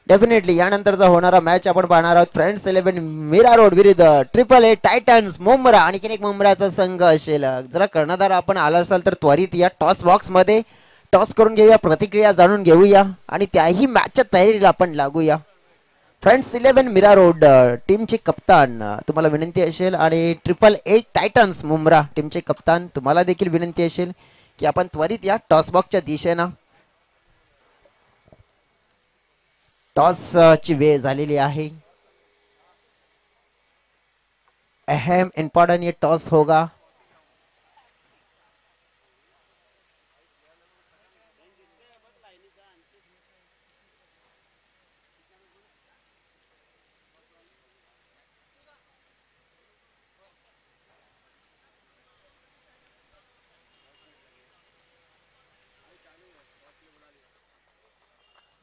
Speaker 1: डेफिनेटली यानंतरचा होणारा मॅच आपण पाहणार आहोत. फ्रेंड्स 11 मीरा रोड विरुद्ध AAA टायटन्स मुंब्रा. आणखीन एक मुंब्राचा संघ असेल. जरा कर्णधार आपण आला असाल तर त्वरित या टॉस बॉक्स मध्ये टॉस करून घेऊया, प्रतिक्रिया जाणून घेऊया आणि त्याही मॅचच्या तयारीला आपण लागूया. फ्रेंड्स 11 मीरा रोड टीमचे कप्तान तुम्हाला विनंती असेल आणि AAA टायटन्स मुंब्रा टीमचे कप्तान तुम्हाला देखील विनंती असेल की आपण त्वरित या टॉस बॉक्सच्या दिशेनं टॉस ची वेळ झालेली आहे. अहम इम्पॉर्टेंट ये टॉस होगा.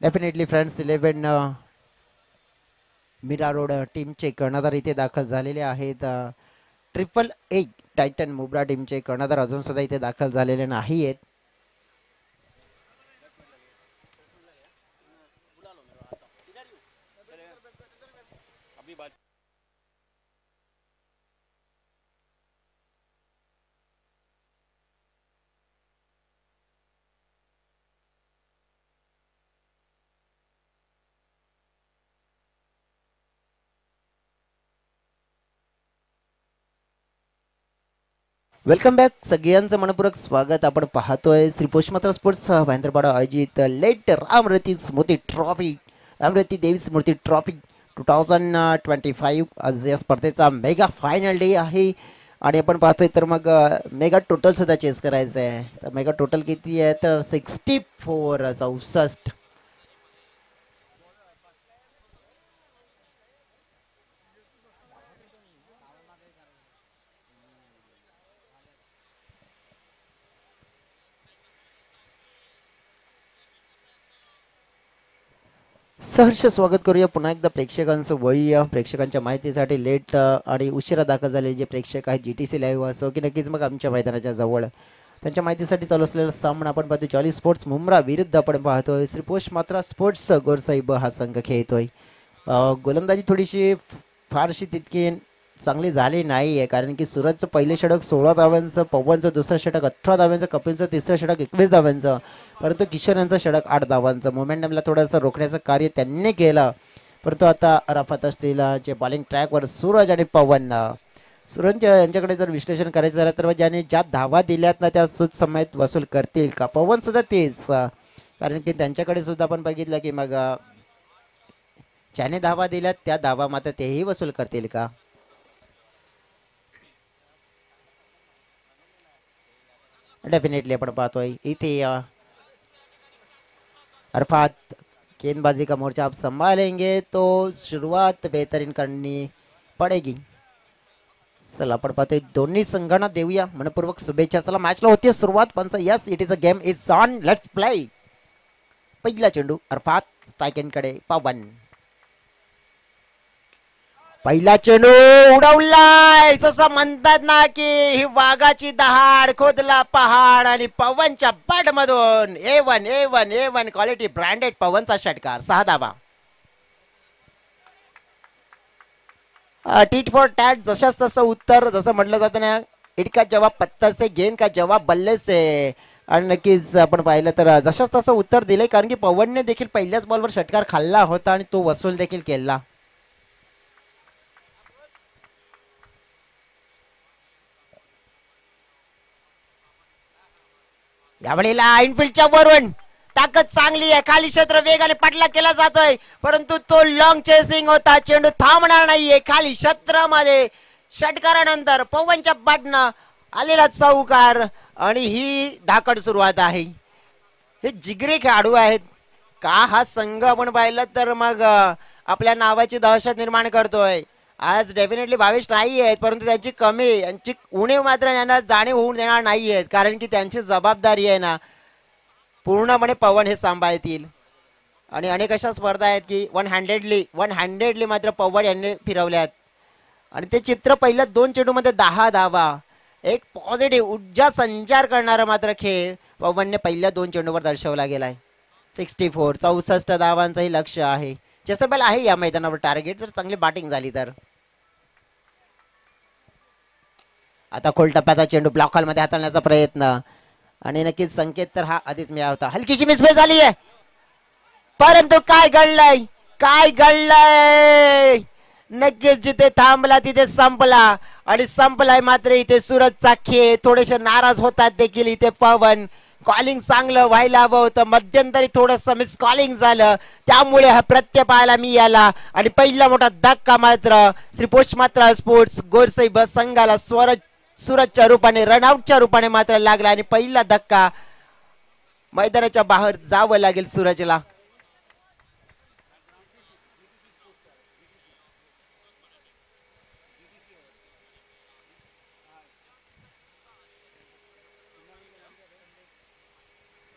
Speaker 1: डेफिनेटली फ्रेंड्स 11 मीरा रोड टीमचे कर्णधार इथे दाखल झालेले आहेत. AAA टायटन मुंब्रा टीमचे कर्णधार अजून सुद्धा इथे दाखल झालेले नाही आहेत. Welcome back. सगळ्यांचं मनपूर्वक स्वागत. आपण पाहतोय श्री पोषमात्रा स्पोर्ट्स भाईंद्रपाडा आयोजित लेट रामरती स्मृती ट्रॉफी रामरती देवी स्मृती ट्रॉफी 2025 आज या स्पर्धेचा मेगा फायनल डे आहे आणि आपण पाहतोय तर मग मेगा टोटल सुद्धा चेस करायचं आहे. तर मेगा टोटल किती आहे तर 64. सहर्ष स्वागत करूया पुन्हा एकदा प्रेक्षकांचं वळूया प्रेक्षकांच्या माहितीसाठी लेट आणि उशिरा दाखल झालेले जे प्रेक्षक आहेत GTC लाईव्ह असो की नक्कीच मग आमच्या मैदानाच्या जवळ त्यांच्या माहितीसाठी चालू असलेला सामना आपण पाहतो जॉली स्पोर्ट्स मुंब्रा विरुद्ध आपण पाहतोय श्री पोष मात्रा स्पोर्ट्स गोरसाहेब हा संघ खेळतोय. गोलंदाजी थोडीशी फारशी तितकी चांगली झाली नाही आहे कारण की सूरजचं पहिले षटक 16 धावांचं, पवनचं दुसरं षटक 18 धावांचं, कपिलचं तिसरं षटक 21 धावांचं, परंतु किशोर यांचं षटक 8 धावांचं. मोमेंटमला थोडंसं रोखण्याचं कार्य त्यांनी केलं, परंतु आता अराफत असतील जे बॉलिंग ट्रॅकवर सूरज आणि पवन. सूरज यांच्याकडे जर विश्लेषण करायचं झालं तर ज्याने ज्या धावा दिल्यात ना त्या सुद समयात वसूल करतील का? पवन सुद्धा तेच, कारण की त्यांच्याकडे सुद्धा आपण बघितलं की मग ज्याने धावा दिल्यात त्या धावा मात्र तेही वसूल करतील का? डेफिनेटली आपण पाहतोय इथे अरफात गेंदबाजी का मोर्चा आप संभालेंगे तो शुरुआत बेहतरीन करनी पडेगी. चला आपण पाहतोय दोन्ही संघांना देऊया मनपूर्वक शुभेच्छा. चला मॅचला होती सुरुवात. पंच yes it is a game is on, let's play. पहिला चेंडू अरफात स्ट्रायकेंडकडे पवन. पहिला चेंडू उडवलाय, जसं म्हणतात ना की ही वाघाची दहाड खोदला पहाड आणि पवनच्या बॅट मधून A1 क्वालिटी ब्रँडेड पवनचा षटकार 6 धावा. टीट फॉर टॅट जशाच तसं उत्तर, जसं म्हटलं जातं ना इट का जवाब पत्थर से गेंद का जवाब बल्ले से. आणि नक्कीच आपण पाहिलं तर जशाच तसं उत्तर दिलंय कारण की पवनने देखील पहिल्याच बॉलवर षटकार खाल्ला होता आणि तो वसूल देखील केला. यावेळेला इनफिल्डच्या वरून ताकद चांगली आहे, खाली क्षेत्र वेगाने पाठला केला जातोय, परंतु तो लॉंग चेसिंग होता, चेंडू थांबणार नाहीये. खाली क्षेत्रामध्ये षटकारानंतर पवनच्या बॅटनं आलेला चौकार आणि ही धाकड सुरुवात आहे. हे जिगरी खेळाडू आहेत का हा संघ आपण पाहिलं तर मग आपल्या नावाची दहशत निर्माण करतोय. आज डेफिनेटली भावेश नाही आहेत, परंतु त्यांची कमी यांची उणीव मात्र यांना जाणीव होऊन देणार नाही आहेत कारण की त्यांची जबाबदारी आहे ना पूर्णपणे पवन हे सांभाळतील. आणि अनेक अशा स्पर्धा आहेत की वन हँड्रेडली मात्र पवन यांनी फिरवल्यात आणि ते चित्र पहिल्या 2 चेंडूमध्ये 10 धावा, एक पॉझिटिव्ह ऊर्जा संचार करणारा मात्र खेळ पवनने पहिल्या 2 चेंडूवर दर्शवला गेलाय. 64 धावांचंही लक्ष आहे. चेसेबल आहे या मैदानावर टार्गेट जर चांगली बॅटिंग झाली तर. आता खोल टप्प्याचा चेंडू ब्लॉक हॉल मध्ये हाताळण्याचा प्रयत्न आणि नक्कीच संकेत तर हा आधीच मिळाला होता. हलकीशी मिसफेर झाली आहे, परंतु काय घडलंय नक्कीच जिथे थांबला तिथे संपला आणि संपलाय मात्र इथे सूरजचा खेळ. थोडेसे नाराज होतात देखील इथे पवन. कॉलिंग चांगलं व्हायला हवं होतं, मध्यंतरी थोडस मिस कॉलिंग झालं, त्यामुळे हा प्रत्यय पाहायला मी याला. आणि पहिला मोठा धक्का मात्र श्री पोष मात्रा स्पोर्ट्स गोरसाहेब संघाला सूरजच्या रूपाने रनआउटच्या रूपाने मात्र लागला आणि पहिला धक्का मैदानाच्या बाहेर जावं लागेल सूरजला.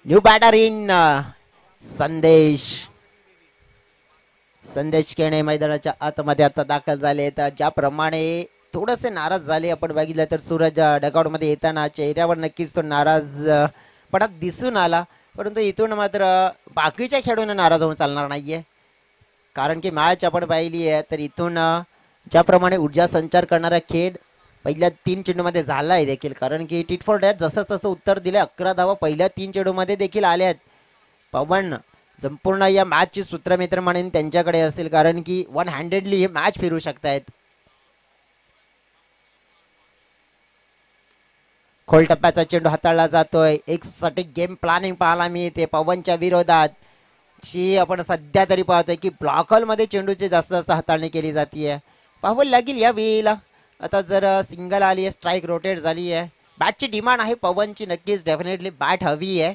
Speaker 1: न्यू बॅटर इन संदेश केणे मैदानाच्या आतमध्ये आता दाखल झाले. तर ज्याप्रमाणे थोडेसे नाराज झाले आपण बघितलं तर सूरज डगआउट मध्ये येताना चेहऱ्यावर नक्कीच तो नाराज पणा दिसून आला, परंतु इथून मात्र बाकीच्या खेळाडूंना नाराज होऊन चालणार नाहीये कारण की मॅच आपण पाहिली आहे. तर इथून ज्याप्रमाणे ऊर्जा संचार करणारा खेळ पहिल्या 3 चेंडूमध्ये झाला आहे देखील कारण की टीट फॉर डॅट जसं तसं उत्तर दिले. 11 धावा पहिल्या 3 चेंडूमध्ये देखील आल्या आहेत. पवन संपूर्ण या मॅचची सूत्रमित्र म्हणून त्यांच्याकडे असतील कारण की 1 हँड्रेडली हे मॅच फिरू शकतायत. खोल टप्प्याचा चेंडू हाताळला जातोय. एक सटीक गेम प्लॅनिंग पाहायला मिळते पवनच्या विरोधात जी आपण सध्या तरी पाहतोय की ब्लॉक हॉल मध्ये चेंडूची जास्त हाताळणी केली जाते. पाहावं लागेल या वेळेला. आता जर सिंगल आली आहे, स्ट्राईक रोटेट झाली आहे, बॅटची डिमांड आहे पवनची, नक्कीच डेफिनेटली बॅट हवी आहे,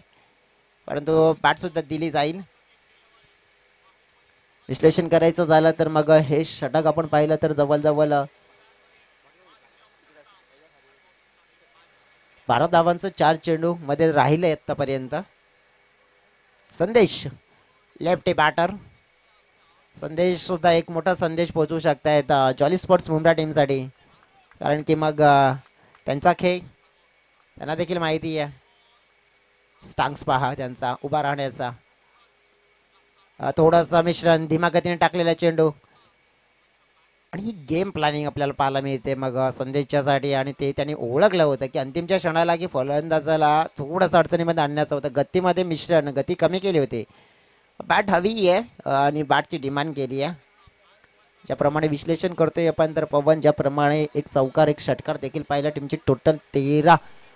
Speaker 1: परंतु बॅट सुद्धा दिली जाईल. विश्लेषण करायचं झालं तर मग हे षटक आपण पाहिलं तर जवळजवळ 12 धावांचं 4 चेंडू मध्ये राहिले आतापर्यंत. संदेश लेफ्टी बॅटर संदेश सुद्धा एक मोठा संदेश पोहोचवू शकतायत जॉली स्पोर्ट्स मुंब्रा टीमसाठी, कारण की मग त्यांचा खेळ त्यांना देखील माहिती आहे. स्टांग्स पहा त्यांचा उभा राहण्याचा, थोडंसं मिश्रण, धीमा गतीने टाकलेला चेंडू आणि ही गेम प्लॅनिंग आपल्याला पाहायला मिळते मग संदेशच्यासाठी. आणि ते त्यांनी ओळखलं होतं की अंतिमच्या क्षणाला की फलंदाजाला थोडंसं अडचणीमध्ये आणण्याचं होतं. गतीमध्ये मिश्रण, गती कमी केली होती. बॅट हवी आहे आणि बॅटची डिमांड केली आहे. ज्याप्रमाणे विश्लेषण करतोय आपण तर पवन, ज्याप्रमाणे एक चौकार एक षटकार देखील पाहिला, टीमची टोटल 13.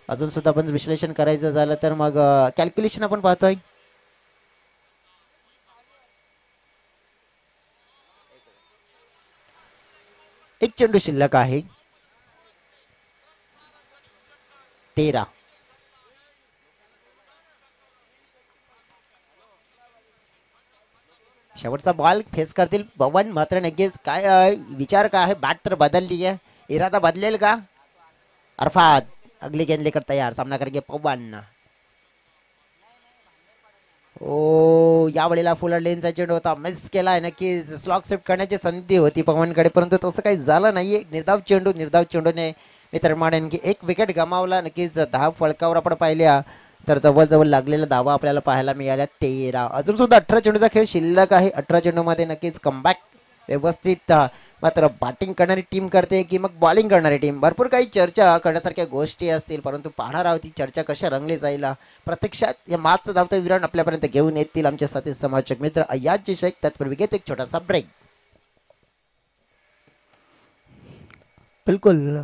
Speaker 1: अजून सुद्धा आपण विश्लेषण करायचं झालं तर मग कॅल्क्युलेशन आपण पाहतोय. एक चेंडू शिल्लक आहे. 13. शेवटचा बॉल फेस करतील पवन. मात्र नक्कीच काय विचार काय आहे, बॅट तर बदलली आहे, इरादा बदलेल का? अरफात अगली गेंद लेकर तयार, सामना करेंगे पवन. ओ यावेळेला फुलर लेनचा चेंडू होता, मिस केला आहे. नक्कीच स्लॉग सेफ्ट करण्याची संधी होती पवनकडे, परंतु तसं काही झालं नाहीये. निर्धाव चेंडूने मित्रमाने आणखी एक विकेट गमावला. नक्कीच 10 फलकावर आपण पाहिल्या तर जवळजवळ लागलेला धावा आपल्याला पाहायला मिळाल्या 13. अजून सुद्धा 18 चेंडूचा खेळ शिल्लक आहे. 18 चेंडूमध्ये नक्कीच कमबॅक व्यवस्थित. मात्र बॅटिंग करणारी टीम करते की मग बॉलिंग करणारी टीम, भरपूर काही चर्चा करण्यासारख्या गोष्टी असतील, परंतु पाहणार आहोत ती चर्चा कशा रंगली जाईल. प्रत्यक्षात या मागचं धावतं विराट आपल्यापर्यंत घेऊन येतील आमचे साथी समाजक मित्र अय्याज शेख. त्याचपूर्वी घेतो एक छोटासा ब्रेक.
Speaker 2: बिल्कुल,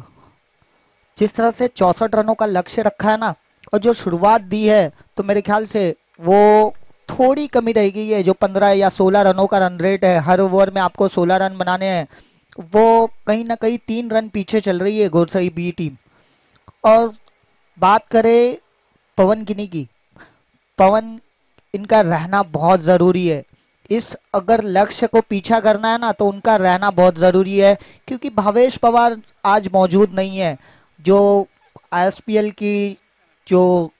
Speaker 2: जिस तरह से 64 रनों का लक्ष्य रखा है ना, और जो शुरुआत दी है, तो मेरे ख्याल से वो थोड़ी कमी रह गई है. जो 15 या 16 रनों का रन रेट है, हर ओवर में आपको 16 रन बनाने हैं, वो कहीं ना कहीं 3 रन पीछे चल रही है घोड़सई बी टीम. और बात करें पवन किनी की, पवन इनका रहना बहुत ज़रूरी है. इस अगर लक्ष्य को पीछा करना है ना, तो उनका रहना बहुत ज़रूरी है, क्योंकि भावेश पवार आज मौजूद नहीं है. जो आईएसपीएल की जो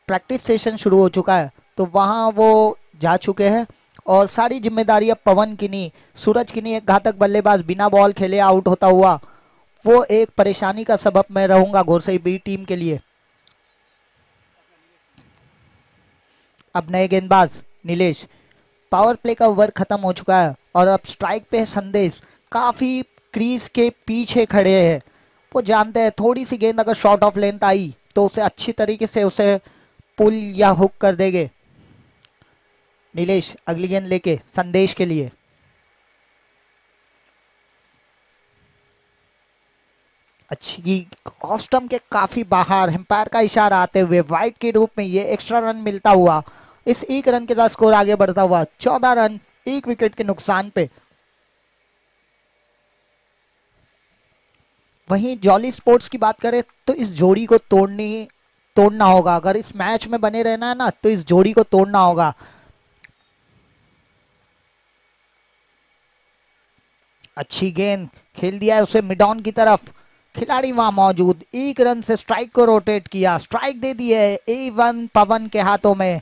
Speaker 2: प्रैक्टिस सेशन शुरू हो चुका है, तो वहाँ वो जा चुके हैं और सारी जिम्मेदारी अब पवन किनी, सूरज किनी एक घातक बल्लेबाज बिना बॉल खेले आउट होता हुआ, वो एक परेशानी का सबब मैं रहूंगा घोड़सई बी टीम के लिए. अब नए गेंदबाज नीलेश. पावर प्ले का ओवर खत्म हो चुका है और अब स्ट्राइक पे संदेश काफी क्रीज के पीछे खड़े हैं. वो जानते हैं थोड़ी सी गेंद अगर शॉर्ट ऑफ लेंथ आई तो उसे अच्छी तरीके से उसे पुल या हुक कर देंगे. नीलेश अगली गेंद लेके संदेश के लिए. अच्छी ऑफ स्टंप के काफी बाहर, एम्पायर का इशारा आते हुए वाइड के रूप में ये एक्स्ट्रा रन मिलता हुआ, इस एक रन के साथ स्कोर आगे बढ़ता हुआ 14 रन 1 विकेट के नुकसान पे. वहीं जॉली स्पोर्ट्स की बात करें तो इस जोड़ी को तोड़ना होगा. अगर इस मैच में बने रहना है ना, तो इस जोड़ी को तोड़ना होगा. अच्छी गेंद खेल दिया है उसे मिड ऑन की तरफ. खिलाड़ी वहां मौजूद, एक रन से स्ट्राइक को रोटेट किया, स्ट्राइक दे दी है A1 पवन के हाथों में.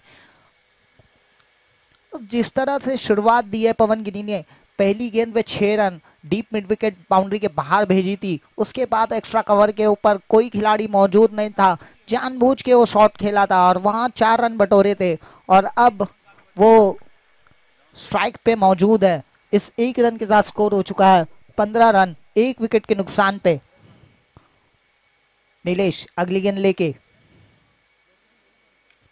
Speaker 2: जिस तरह से शुरुआत दी है पवन गिनी ने, पहली गेंद पे 6 run deep mid wicket boundary के बाहर भेजी थी. उसके बाद एक्स्ट्रा कवर के ऊपर कोई खिलाड़ी मौजूद नहीं था, जानबूझ के वो शॉट खेला था और वहां 4 रन बटोरे थे. और अब वो स्ट्राइक पे मौजूद है. इस एक रन के साथ स्कोर हो चुका है 15 रन 1 विकेट के नुकसान पे. नीलेश अगली गेंद लेके.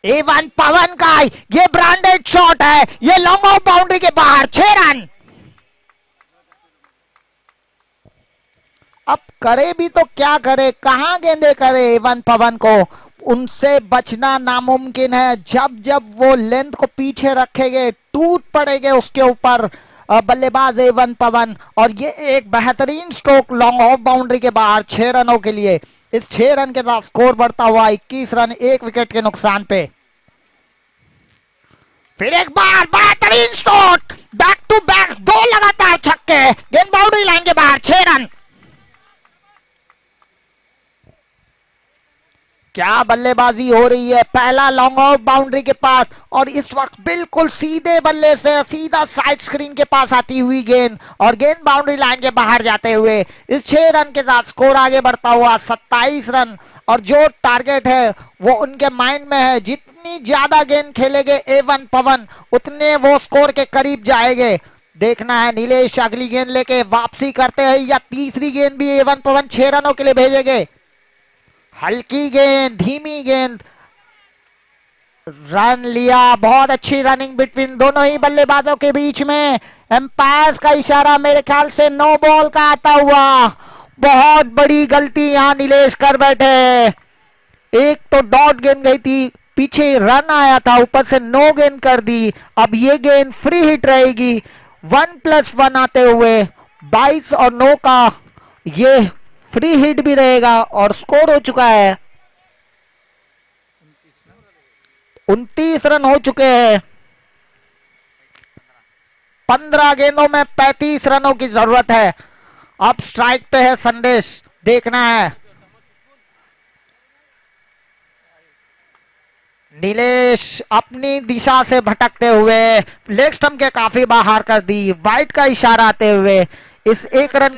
Speaker 2: A1 पवन का ये ब्रांडेड शॉट है, ये लॉन्ग ऑफ बाउंड्री के बाहर 6 रन. अब करे भी तो क्या करे, कहां गेंदे करे A1 पवन को, उनसे बचना नामुमकिन है. जब जब वो लेंथ को पीछे रखेंगे टूट पड़ेंगे उसके ऊपर बल्लेबाज A1 पवन. और ये एक बेहतरीन स्ट्रोक लॉन्ग ऑफ बाउंड्री के बाहर 6 रनों के लिए. इस 6 रन के साथ स्कोर बढ़ता हुआ 21 रन 1 विकेट के नुकसान पे. फिर एक बार बेहतरीन स्ट्रोक, बैक टू बैक 2 लगातार छक्के, गेंद बाउंड्री लाइन के बाहर 6 रन. क्या बल्लेबाजी हो रही है, पहला लॉन्ग ऑफ बाउंड्री के पास और इस वक्त बिल्कुल सीधे बल्ले से सीधा साइड स्क्रीन के पास आती हुई गेंद और गेंद बाउंड्री लाइन के बाहर जाते हुए इस 6 रन के साथ स्कोर आगे बढ़ता हुआ 27 रन। और जो टारगेट है वो उनके माइंड में है, जितनी ज्यादा गेंद खेलेंगे एवन पवन उतने वो स्कोर के करीब जाएंगे। देखना है नीलेश अगली गेंद लेके वापसी करते हैं या तीसरी गेंद भी एवन पवन 6 रनों के लिए भेजेंगे। हल्की गेंद, धीमी गेंद, रन लिया। बहुत अच्छी रनिंग बिटवीन दोनों ही बल्लेबाजों के बीच में। एम्पायर्स का इशारा मेरे ख्याल से नो बॉल का आता हुआ। बहुत बड़ी गलती यहाँ नीलेश कर बैठे। एक तो डॉट गेंद गई थी, पीछे रन आया था, ऊपर से नो गेंद कर दी। अब ये गेंद फ्री हिट रहेगी। 1+1 आते हुए 22 और 9 का ये फ्री हिट भी रहेगा और स्कोर हो चुका है 29 रन हो चुके हैं। 15 गेंदों में 35 रनों की जरूरत है। अब स्ट्राइक पे है संदेश, देखना है नीलेश अपनी दिशा से भटकते हुए लेग स्टंप के काफी बाहर कर दी। वाइड का इशारा आते हुए इस एक रन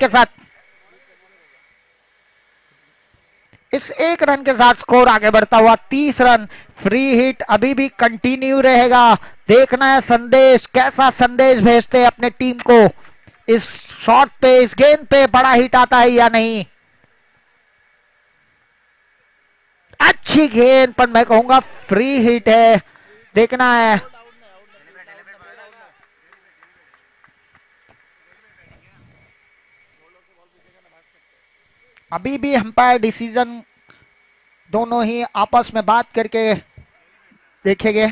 Speaker 2: के साथ स्कोर आगे बढ़ता हुआ 30 रन। फ्री हिट अभी भी कंटिन्यू रहेगा। देखना है संदेश कैसा संदेश भेजते हैं अपने टीम को। इस शॉट पे, इस गेंद पे बड़ा हिट आता है या नहीं। अच्छी गेंद पर मैं कहूंगा फ्री हिट है। देखना है अभी भी अंपायर डिसीजन दोनों ही आपस में बात करके देखेंगे।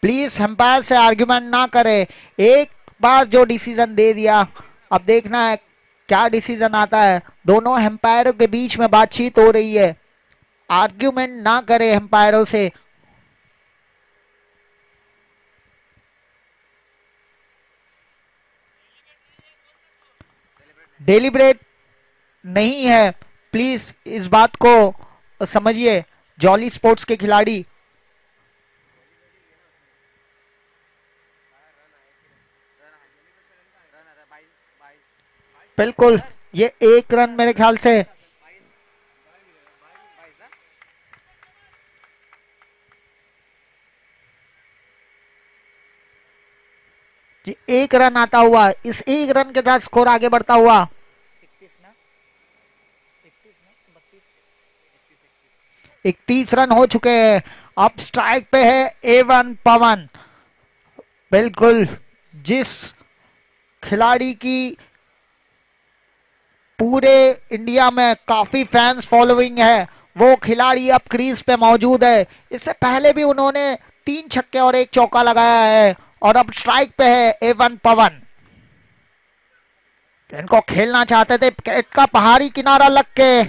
Speaker 2: प्लीज अंपायर से आर्ग्यूमेंट ना करें। एक बार जो डिसीजन दे दिया, अब देखना है क्या डिसीजन आता है। दोनों अंपायरों के बीच में बातचीत हो रही है, आर्ग्यूमेंट ना करें अंपायरों से। डेलिब्रेट नहीं है, प्लीज इस बात को समझिए जॉली स्पोर्ट्स के खिलाड़ी। बिल्कुल, ये एक रन मेरे ख्याल से ये एक रन आता हुआ, इस एक रन के साथ स्कोर आगे बढ़ता हुआ 31 रन हो चुके हैं। अब स्ट्राइक पे है एवन पवन। बिल्कुल, जिस खिलाड़ी की पूरे इंडिया में काफी फैंस फॉलोइंग है, वो खिलाड़ी अब क्रीज पे मौजूद है। इससे पहले भी उन्होंने 3 छक्के और 1 चौका लगाया है और अब स्ट्राइक पे है एवन पवन। इनको खेलना चाहते थे, कैट का पहाड़ी किनारा लग के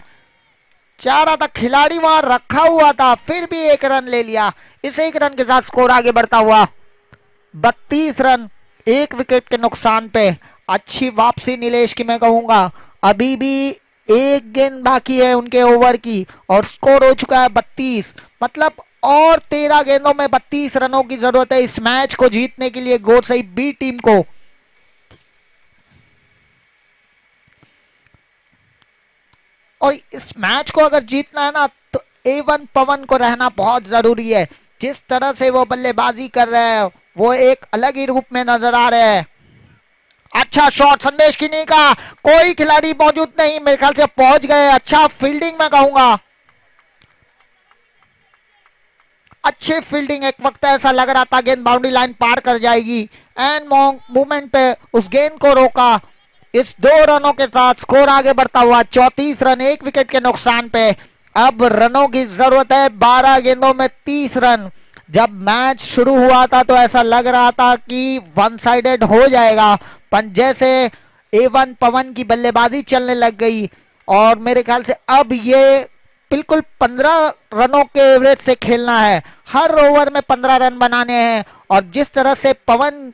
Speaker 2: चाह रहा था, खिलाड़ी वहां रखा हुआ था, फिर भी 1 रन ले लिया। इस 1 रन के साथ स्कोर आगे बढ़ता हुआ 32 रन, 1 विकेट के नुकसान पे। अच्छी वापसी नीलेश की मैं कहूंगा। अभी भी 1 गेंद बाकी है उनके ओवर की और स्कोर हो चुका है 32। मतलब और 13 गेंदों में 32 रनों की जरूरत है इस मैच को जीतने के लिए गोरसई बी टीम को। और इस मैच को अगर जीतना है ना तो A1 पवन को रहना बहुत जरूरी है। जिस तरह से वो बल्लेबाजी कर रहे हैं वो एक अलग ही रूप में नजर आ रहे हैं। अच्छा शॉट संदेश किनी का, कोई खिलाड़ी मौजूद नहीं, मेरे ख्याल से पहुंच गए। अच्छा फील्डिंग में कहूंगा, अच्छी फील्डिंग। एक वक्त ऐसा लग रहा था गेंद बाउंड्री लाइन पार कर जाएगी, एंड मूवमेंट पे उस गेंद को रोका। इस 2 रनों के साथ स्कोर आगे बढ़ता हुआ 34 रन, 1 विकेट के नुकसान पे। अब रनों की जरूरत है, 12 गेंदों में 30 रन। जब मैच शुरू हुआ था तो ऐसा लग रहा था कि वन साइडेड हो जाएगा, पर जैसे A1 पवन की बल्लेबाजी चलने लग गई और मेरे ख्याल से अब ये बिल्कुल 15 रनों के एवरेज से खेलना है। हर ओवर में 15 रन बनाने हैं, और जिस तरह से पवन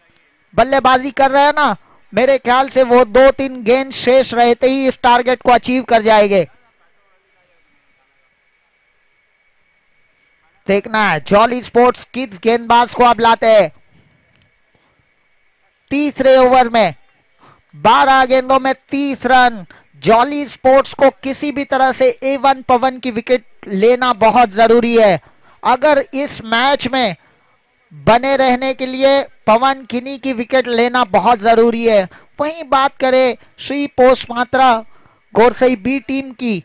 Speaker 2: बल्लेबाजी कर रहे हैं ना, मेरे ख्याल से वो 2-3 गेंद शेष रहते ही इस टारगेट को अचीव कर जाएंगे। देखना है जॉली स्पोर्ट्स किस गेंदबाज को अब लाते हैं। तीसरे ओवर में 12 गेंदों में 30 रन। जॉली स्पोर्ट्स को किसी भी तरह से A1 पवन की विकेट लेना बहुत जरूरी है। अगर इस मैच में बने रहने के लिए पवन किनी की विकेट लेना बहुत जरूरी है। वहीं बात करें श्री पोस्ट मात्रा गोरसई बी टीम की,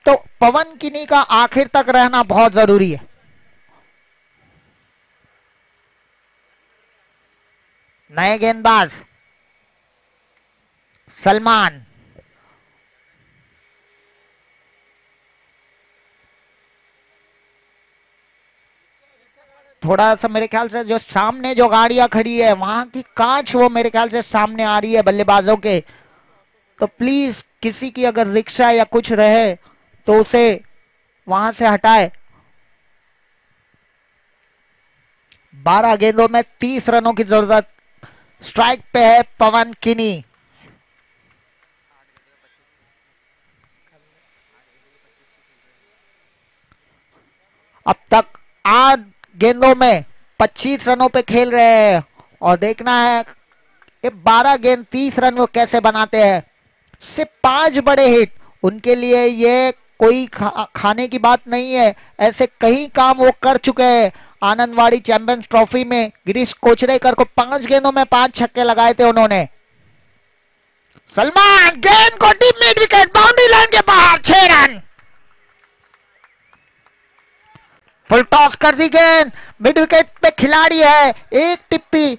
Speaker 2: तो पवन किनी का आखिर तक रहना बहुत जरूरी है। नए गेंदबाज सलमान, थोड़ा सा मेरे ख्याल से जो सामने जो गाड़ियां खड़ी है वहां की कांच वो मेरे ख्याल से सामने आ रही है बल्लेबाजों के, तो प्लीज किसी की अगर रिक्शा या कुछ रहे तो उसे वहां से हटाए। 12 गेंदों में 30 रनों की जरूरत। स्ट्राइक पे है पवन किनी। अब तक 8 गेंदों में 25 रनों पे खेल रहे हैं, और देखना है ये 12 गेंद 30 रन वो कैसे बनाते हैं। सिर्फ 5 बड़े हिट, उनके लिए ये कोई खाने की बात नहीं है। ऐसे कई काम वो कर चुके हैं। आनंदवाड़ी चैंपियंस ट्रॉफी में गिरीश कोचरेकर को 5 गेंदों में 5 छक्के लगाए थे उन्होंने। सलमान गेंद को deep mid wicket, boundary line के बाहर, 6 रन। फुल टॉस कर दी गेंद, मिड विकेट पे खिलाड़ी है, एक टिप्पी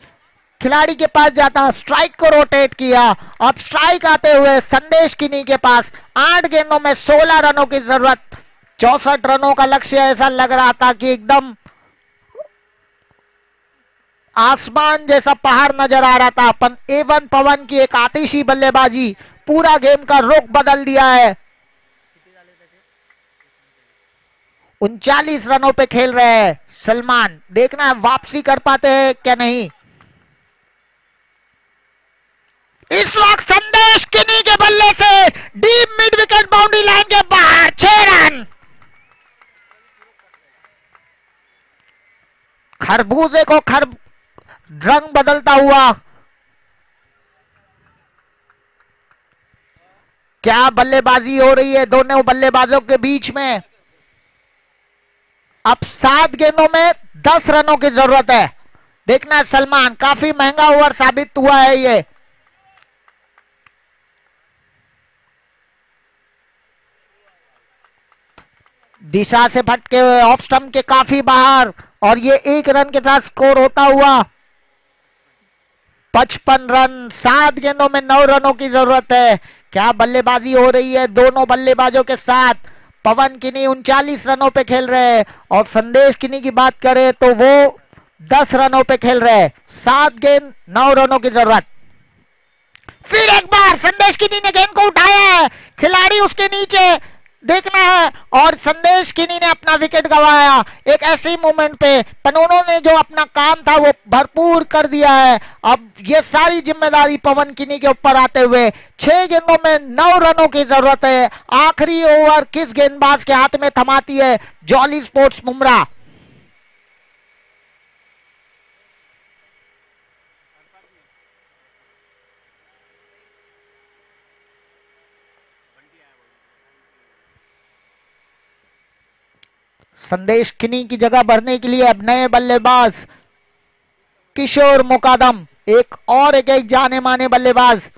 Speaker 2: खिलाड़ी के पास जाता, स्ट्राइक को रोटेट किया। अब स्ट्राइक आते हुए संदेश किनी के पास 8 गेंदों में 16 रनों की जरूरत। 64 रनों का लक्ष्य ऐसा लग रहा था कि एकदम आसमान जैसा पहाड़ नजर आ रहा था, पर A1 पवन की एक आतिशी बल्लेबाजी पूरा गेम का रुख बदल दिया है। 39 रनों पे खेल रहे हैं सलमान, देखना है वापसी कर पाते हैं क्या नहीं। इस वक्त संदेश किनी के बल्ले से deep mid wicket, boundary line के बाहर, 6 रन। खरबूजे को रंग बदलता हुआ, क्या बल्लेबाजी हो रही है दोनों बल्लेबाजों के बीच में। अब 7 गेंदों में 10 रनों की जरूरत है। देखना सलमान, काफी महंगा ओवर साबित हुआ है ये। दिशा से फटके हुए ऑफ स्टंप के काफी बाहर, और ये 1 रन के साथ स्कोर होता हुआ 55 रन। 7 गेंदों में 9 रनों की जरूरत है। क्या बल्लेबाजी हो रही है दोनों बल्लेबाजों के साथ। पवन किनी 39 रनों पे खेल रहे हैं, और संदेश किनी की बात करें तो वो 10 रनों पे खेल रहे हैं। 7 गेंद 9 रनों की जरूरत। फिर एक बार संदेश किनी ने गेंद को उठाया है, खिलाड़ी उसके नीचे, देखना है, और संदेश किनी ने अपना विकेट गंवाया एक ऐसी मूवमेंट पे, पर उन्होंने जो अपना काम था वो भरपूर कर दिया है। अब ये सारी जिम्मेदारी पवन किनी के ऊपर आते हुए 6 गेंदों में 9 रनों की जरूरत है। आखिरी ओवर किस गेंदबाज के हाथ में थमाती है जॉली स्पोर्ट्स मुमरा। संदेश किनी की जगह भरने के लिए अब नए बल्लेबाज किशोर मुकादम, एक और एक जाने माने बल्लेबाज।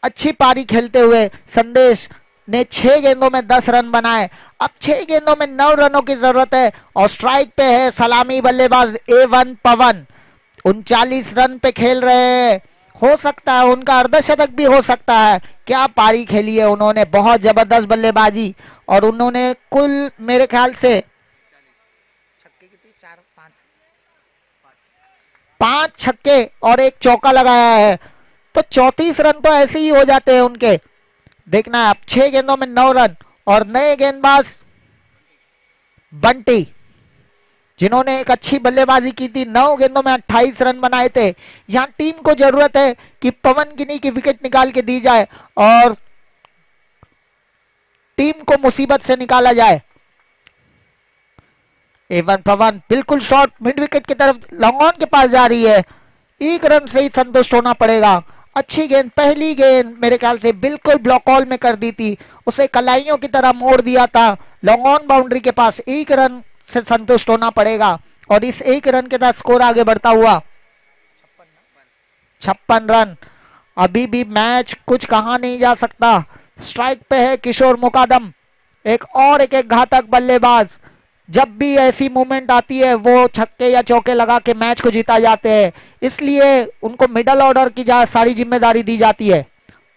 Speaker 2: अच्छी पारी खेलते हुए संदेश ने 6 गेंदों में 10 रन बनाए। अब 6 गेंदों में 9 रनों की जरूरत है और स्ट्राइक पे है सलामी बल्लेबाज A1 पवन। 39 रन पे खेल रहे हैं, हो सकता है उनका अर्धशतक भी हो सकता है। क्या पारी खेली है उन्होंने, बहुत जबरदस्त बल्लेबाजी। और उन्होंने कुल मेरे ख्याल से 5 छक्के और 1 चौका लगाया है, तो 34 रन तो ऐसे ही हो जाते हैं उनके। देखना है अब 6 गेंदों में 9 रन। और नए गेंदबाज बंटी, जिन्होंने एक अच्छी बल्लेबाजी की थी, 9 गेंदों में 28 रन बनाए थे। यहां टीम को जरूरत है कि पवन गिनी की विकेट निकाल के दी जाए और टीम को मुसीबत से निकाला जाए। A1 पवन बिल्कुल शॉर्ट मिड विकेट की तरफ लॉन्ग ऑन के पास जा रही है, 1 रन से ही संतुष्ट होना पड़ेगा। अच्छी गेंद, पहली गेंद मेरे ख्याल से बिल्कुल ब्लॉक कॉल में कर दी थी, उसे कलाइयों की तरह मोड़ दिया था। लॉन्ग ऑन बाउंड्री के पास 1 रन से संतुष्ट होना पड़ेगा और इस 1 रन के साथ स्कोर आगे बढ़ता हुआ 56 रन। अभी भी मैच कुछ कहा नहीं जा सकता। स्ट्राइक पे है किशोर मुकादम, एक और एक घातक बल्लेबाज। जब भी ऐसी मूवमेंट आती है वो छक्के या चौके लगा के मैच को जीता जाते हैं, इसलिए उनको मिडल ऑर्डर की सारी जिम्मेदारी दी जाती है।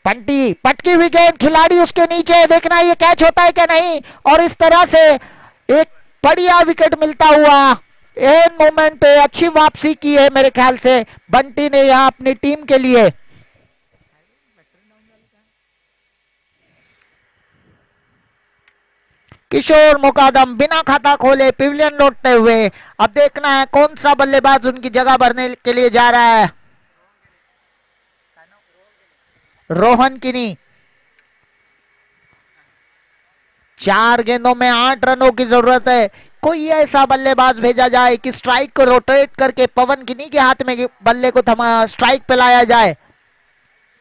Speaker 2: पंटी, पटकी हुई गेंद, खिलाड़ी उसके नीचे, देखना ये कैच होता है क्या नहीं। और इस तरह से एक बढ़िया विकेट मिलता हुआ एन मोमेंट पे अच्छी वापसी की है मेरे ख्याल से बंटी ने यहाँ अपनी टीम के लिए। किशोर मुकादम बिना खाता खोले पिवलियन लौटते हुए। अब देखना है कौन सा बल्लेबाज उनकी जगह भरने के लिए जा रहा है। रोहन किनी, 4 गेंदों में 8 रनों की जरूरत है। कोई ऐसा बल्लेबाज भेजा जाए कि स्ट्राइक को रोटेट करके पवन किनी के हाथ में बल्ले को स्ट्राइक पे लाया जाए,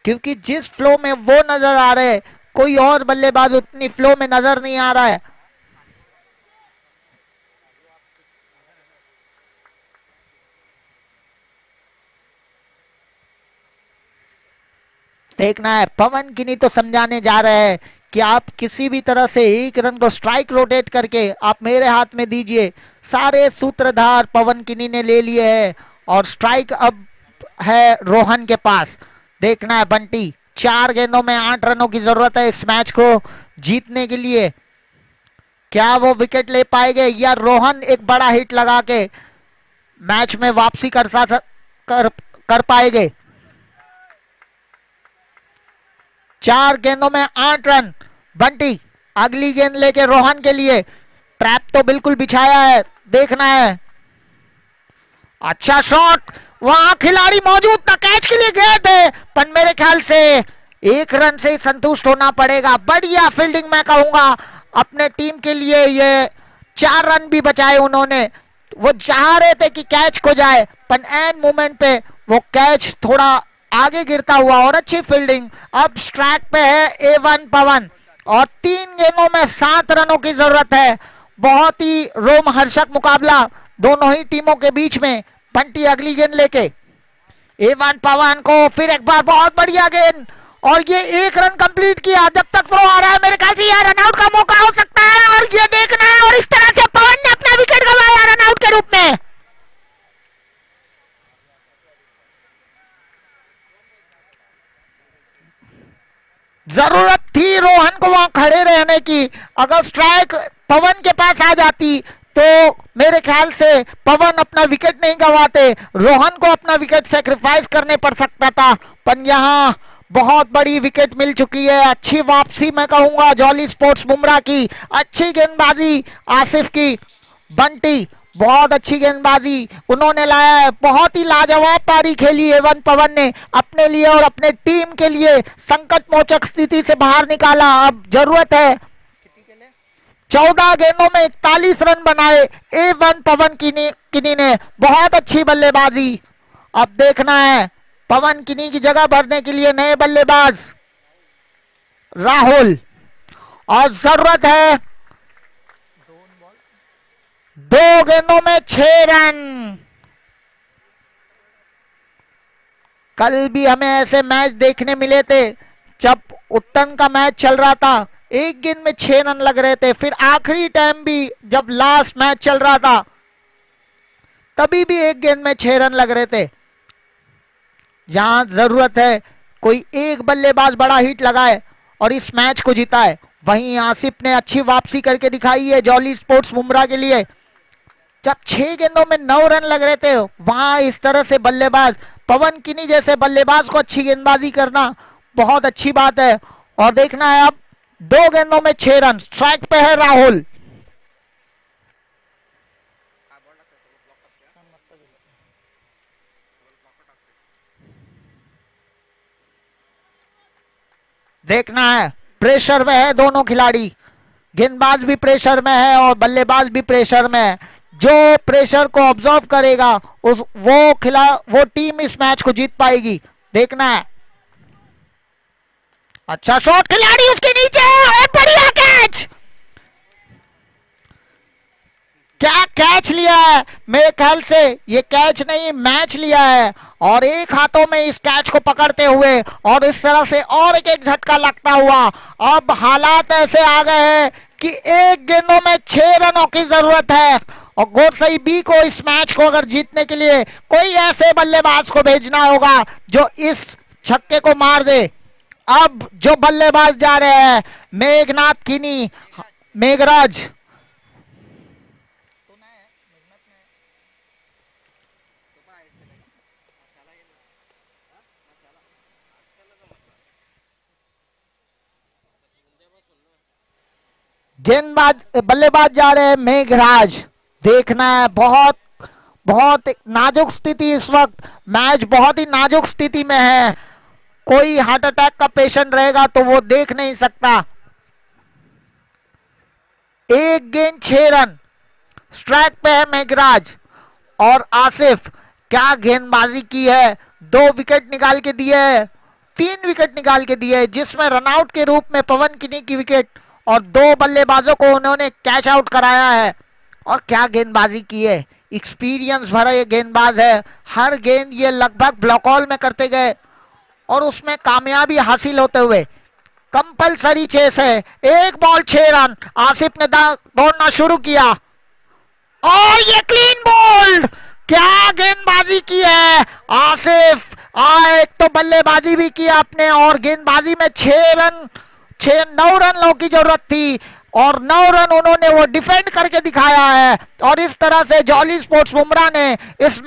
Speaker 2: क्योंकि जिस फ्लो में वो नजर आ रहे हैं कोई और बल्लेबाज उतनी फ्लो में नजर नहीं आ रहा है। देखना है पवन किनी तो समझाने जा रहे हैं कि आप किसी भी तरह से 1 रन को स्ट्राइक रोटेट करके आप मेरे हाथ में दीजिए। सारे सूत्रधार पवन किनी ने ले लिए हैं और स्ट्राइक अब है रोहन के पास। देखना है बंटी, 4 गेंदों में 8 रनों की जरूरत है इस मैच को जीतने के लिए। क्या वो विकेट ले पाएंगे या रोहन एक बड़ा हिट लगा के मैच में वापसी कर पाएंगे। 4 गेंदों में 8 रन। बंटी अगली गेंद लेके रोहन के लिए, ट्रैप तो बिल्कुल बिछाया है, देखना है। अच्छा शॉट, वहां खिलाड़ी मौजूद था, कैच के लिए गए थे, पर मेरे ख्याल से 1 रन से ही संतुष्ट होना पड़ेगा। बढ़िया फील्डिंग मैं कहूंगा अपने टीम के लिए। ये 4 रन भी बचाए उन्होंने। वो चाह रहे थे कि कैच को जाए, पर एंड मोमेंट पे वो कैच थोड़ा आगे गिरता हुआ और अच्छी फील्डिंग। अब स्ट्राइक पे है A1 पवन और 3 गेंदों में 7 रनों की जरूरत है। बहुत ही रोमहर्षक मुकाबला दोनों ही टीमों के बीच में। बंटी अगली गेंद लेके A1 पवन को फिर एक बार बहुत बढ़िया गेंद और ये 1 रन कंप्लीट किया। जब तक थ्रो आ रहा है मेरे ख्याल से यह रनआउट का मौका हो सकता है और ये देखना है। और इस तरह से पवन ने अपना विकेट गंवाया रनआउट के रूप में। जरूरत थी रोहन को वहां खड़े रहने की। अगर स्ट्राइक पवन के पास आ जाती तो मेरे ख्याल से पवन अपना विकेट नहीं गंवाते, रोहन को अपना विकेट सेक्रीफाइस करने पड़ सकता था। पर यहाँ बहुत बड़ी विकेट मिल चुकी है। अच्छी वापसी मैं कहूंगा जॉली स्पोर्ट्स बुमराह की, अच्छी गेंदबाजी आसिफ की। बंटी बहुत अच्छी गेंदबाजी उन्होंने लाया है। बहुत ही लाजवाब पारी खेली A1 पवन ने, अपने लिए और अपने टीम के लिए संकट मोचक स्थिति से बाहर निकाला। अब जरूरत है 14 गेंदों में 41 रन बनाए A1 पवन किनी ने, बहुत अच्छी बल्लेबाजी। अब देखना है पवन किनी की जगह भरने के लिए नए बल्लेबाज राहुल और जरूरत है 2 गेंदों में 6 रन। कल भी हमें ऐसे मैच देखने मिले थे जब उत्तन का मैच चल रहा था, 1 गेंद में 6 रन लग रहे थे। फिर आखिरी टाइम भी जब लास्ट मैच चल रहा था तभी भी 1 गेंद में 6 रन लग रहे थे। यहां जरूरत है कोई एक बल्लेबाज बड़ा हिट लगाए और इस मैच को जिताए। वहीं आसिफ ने अच्छी वापसी करके दिखाई है जॉली स्पोर्ट्स बुमराह के लिए। जब 6 गेंदों में 9 रन लग रहे थे वहां इस तरह से बल्लेबाज पवन किनी जैसे बल्लेबाज को अच्छी गेंदबाजी करना बहुत अच्छी बात है। और देखना है अब 2 गेंदों में 6 रन। स्ट्राइक पे है राहुल। देखना है, प्रेशर में है दोनों खिलाड़ी, गेंदबाज भी प्रेशर में है और बल्लेबाज भी प्रेशर में है। जो प्रेशर को ऑब्जर्व करेगा वो टीम इस मैच को जीत पाएगी। देखना है, अच्छा शॉट, खिलाड़ी उसके नीचे और बढ़िया कैच। क्या कैच लिया है, मेरे ख्याल से ये कैच नहीं मैच लिया है। और एक हाथों में इस कैच को पकड़ते हुए और इस तरह से और एक झटका लगता हुआ अब हालात ऐसे आ गए हैं कि 1 गेंदों में 6 रनों की जरूरत है। और गोरसई बी को इस मैच को अगर जीतने के लिए कोई ऐसे बल्लेबाज को भेजना होगा जो इस छक्के को मार दे। अब जो बल्लेबाज जा रहे हैं मेघनाथ किनी, मेघराज बल्लेबाज जा रहे हैं मेघराज। देखना है, बहुत बहुत नाजुक स्थिति इस वक्त, मैच बहुत ही नाजुक स्थिति में है। कोई हार्ट अटैक का पेशेंट रहेगा तो वो देख नहीं सकता। 1 गेंद 6 रन। स्ट्राइक पे है मेघराज और आसिफ। क्या गेंदबाजी की है, 2 विकेट निकाल के दिए है, 3 विकेट निकाल के दिए, जिसमें रनआउट के रूप में पवन किनी की विकेट और 2 बल्लेबाजों को उन्होंने कैच आउट कराया है। और क्या गेंदबाजी की है, एक्सपीरियंस भरा ये गेंदबाज है। हर गेंद ये लगभग ब्लॉकऑल में करते गए और उसमें कामयाबी हासिल होते हुए कंपलसरी चेस है। 1 बॉल 6 रन। आसिफ ने दौड़ना शुरू किया और ये क्लीन बोल्ड। क्या गेंदबाजी की है आसिफ। एक तो बल्लेबाजी भी की आपने और गेंदबाजी में 9 रनों की जरूरत थी और 9 रन उन्होंने वो डिफेंड करके दिखाया है। और इस तरह से जॉली स्पोर्ट्स बुमराह ने इस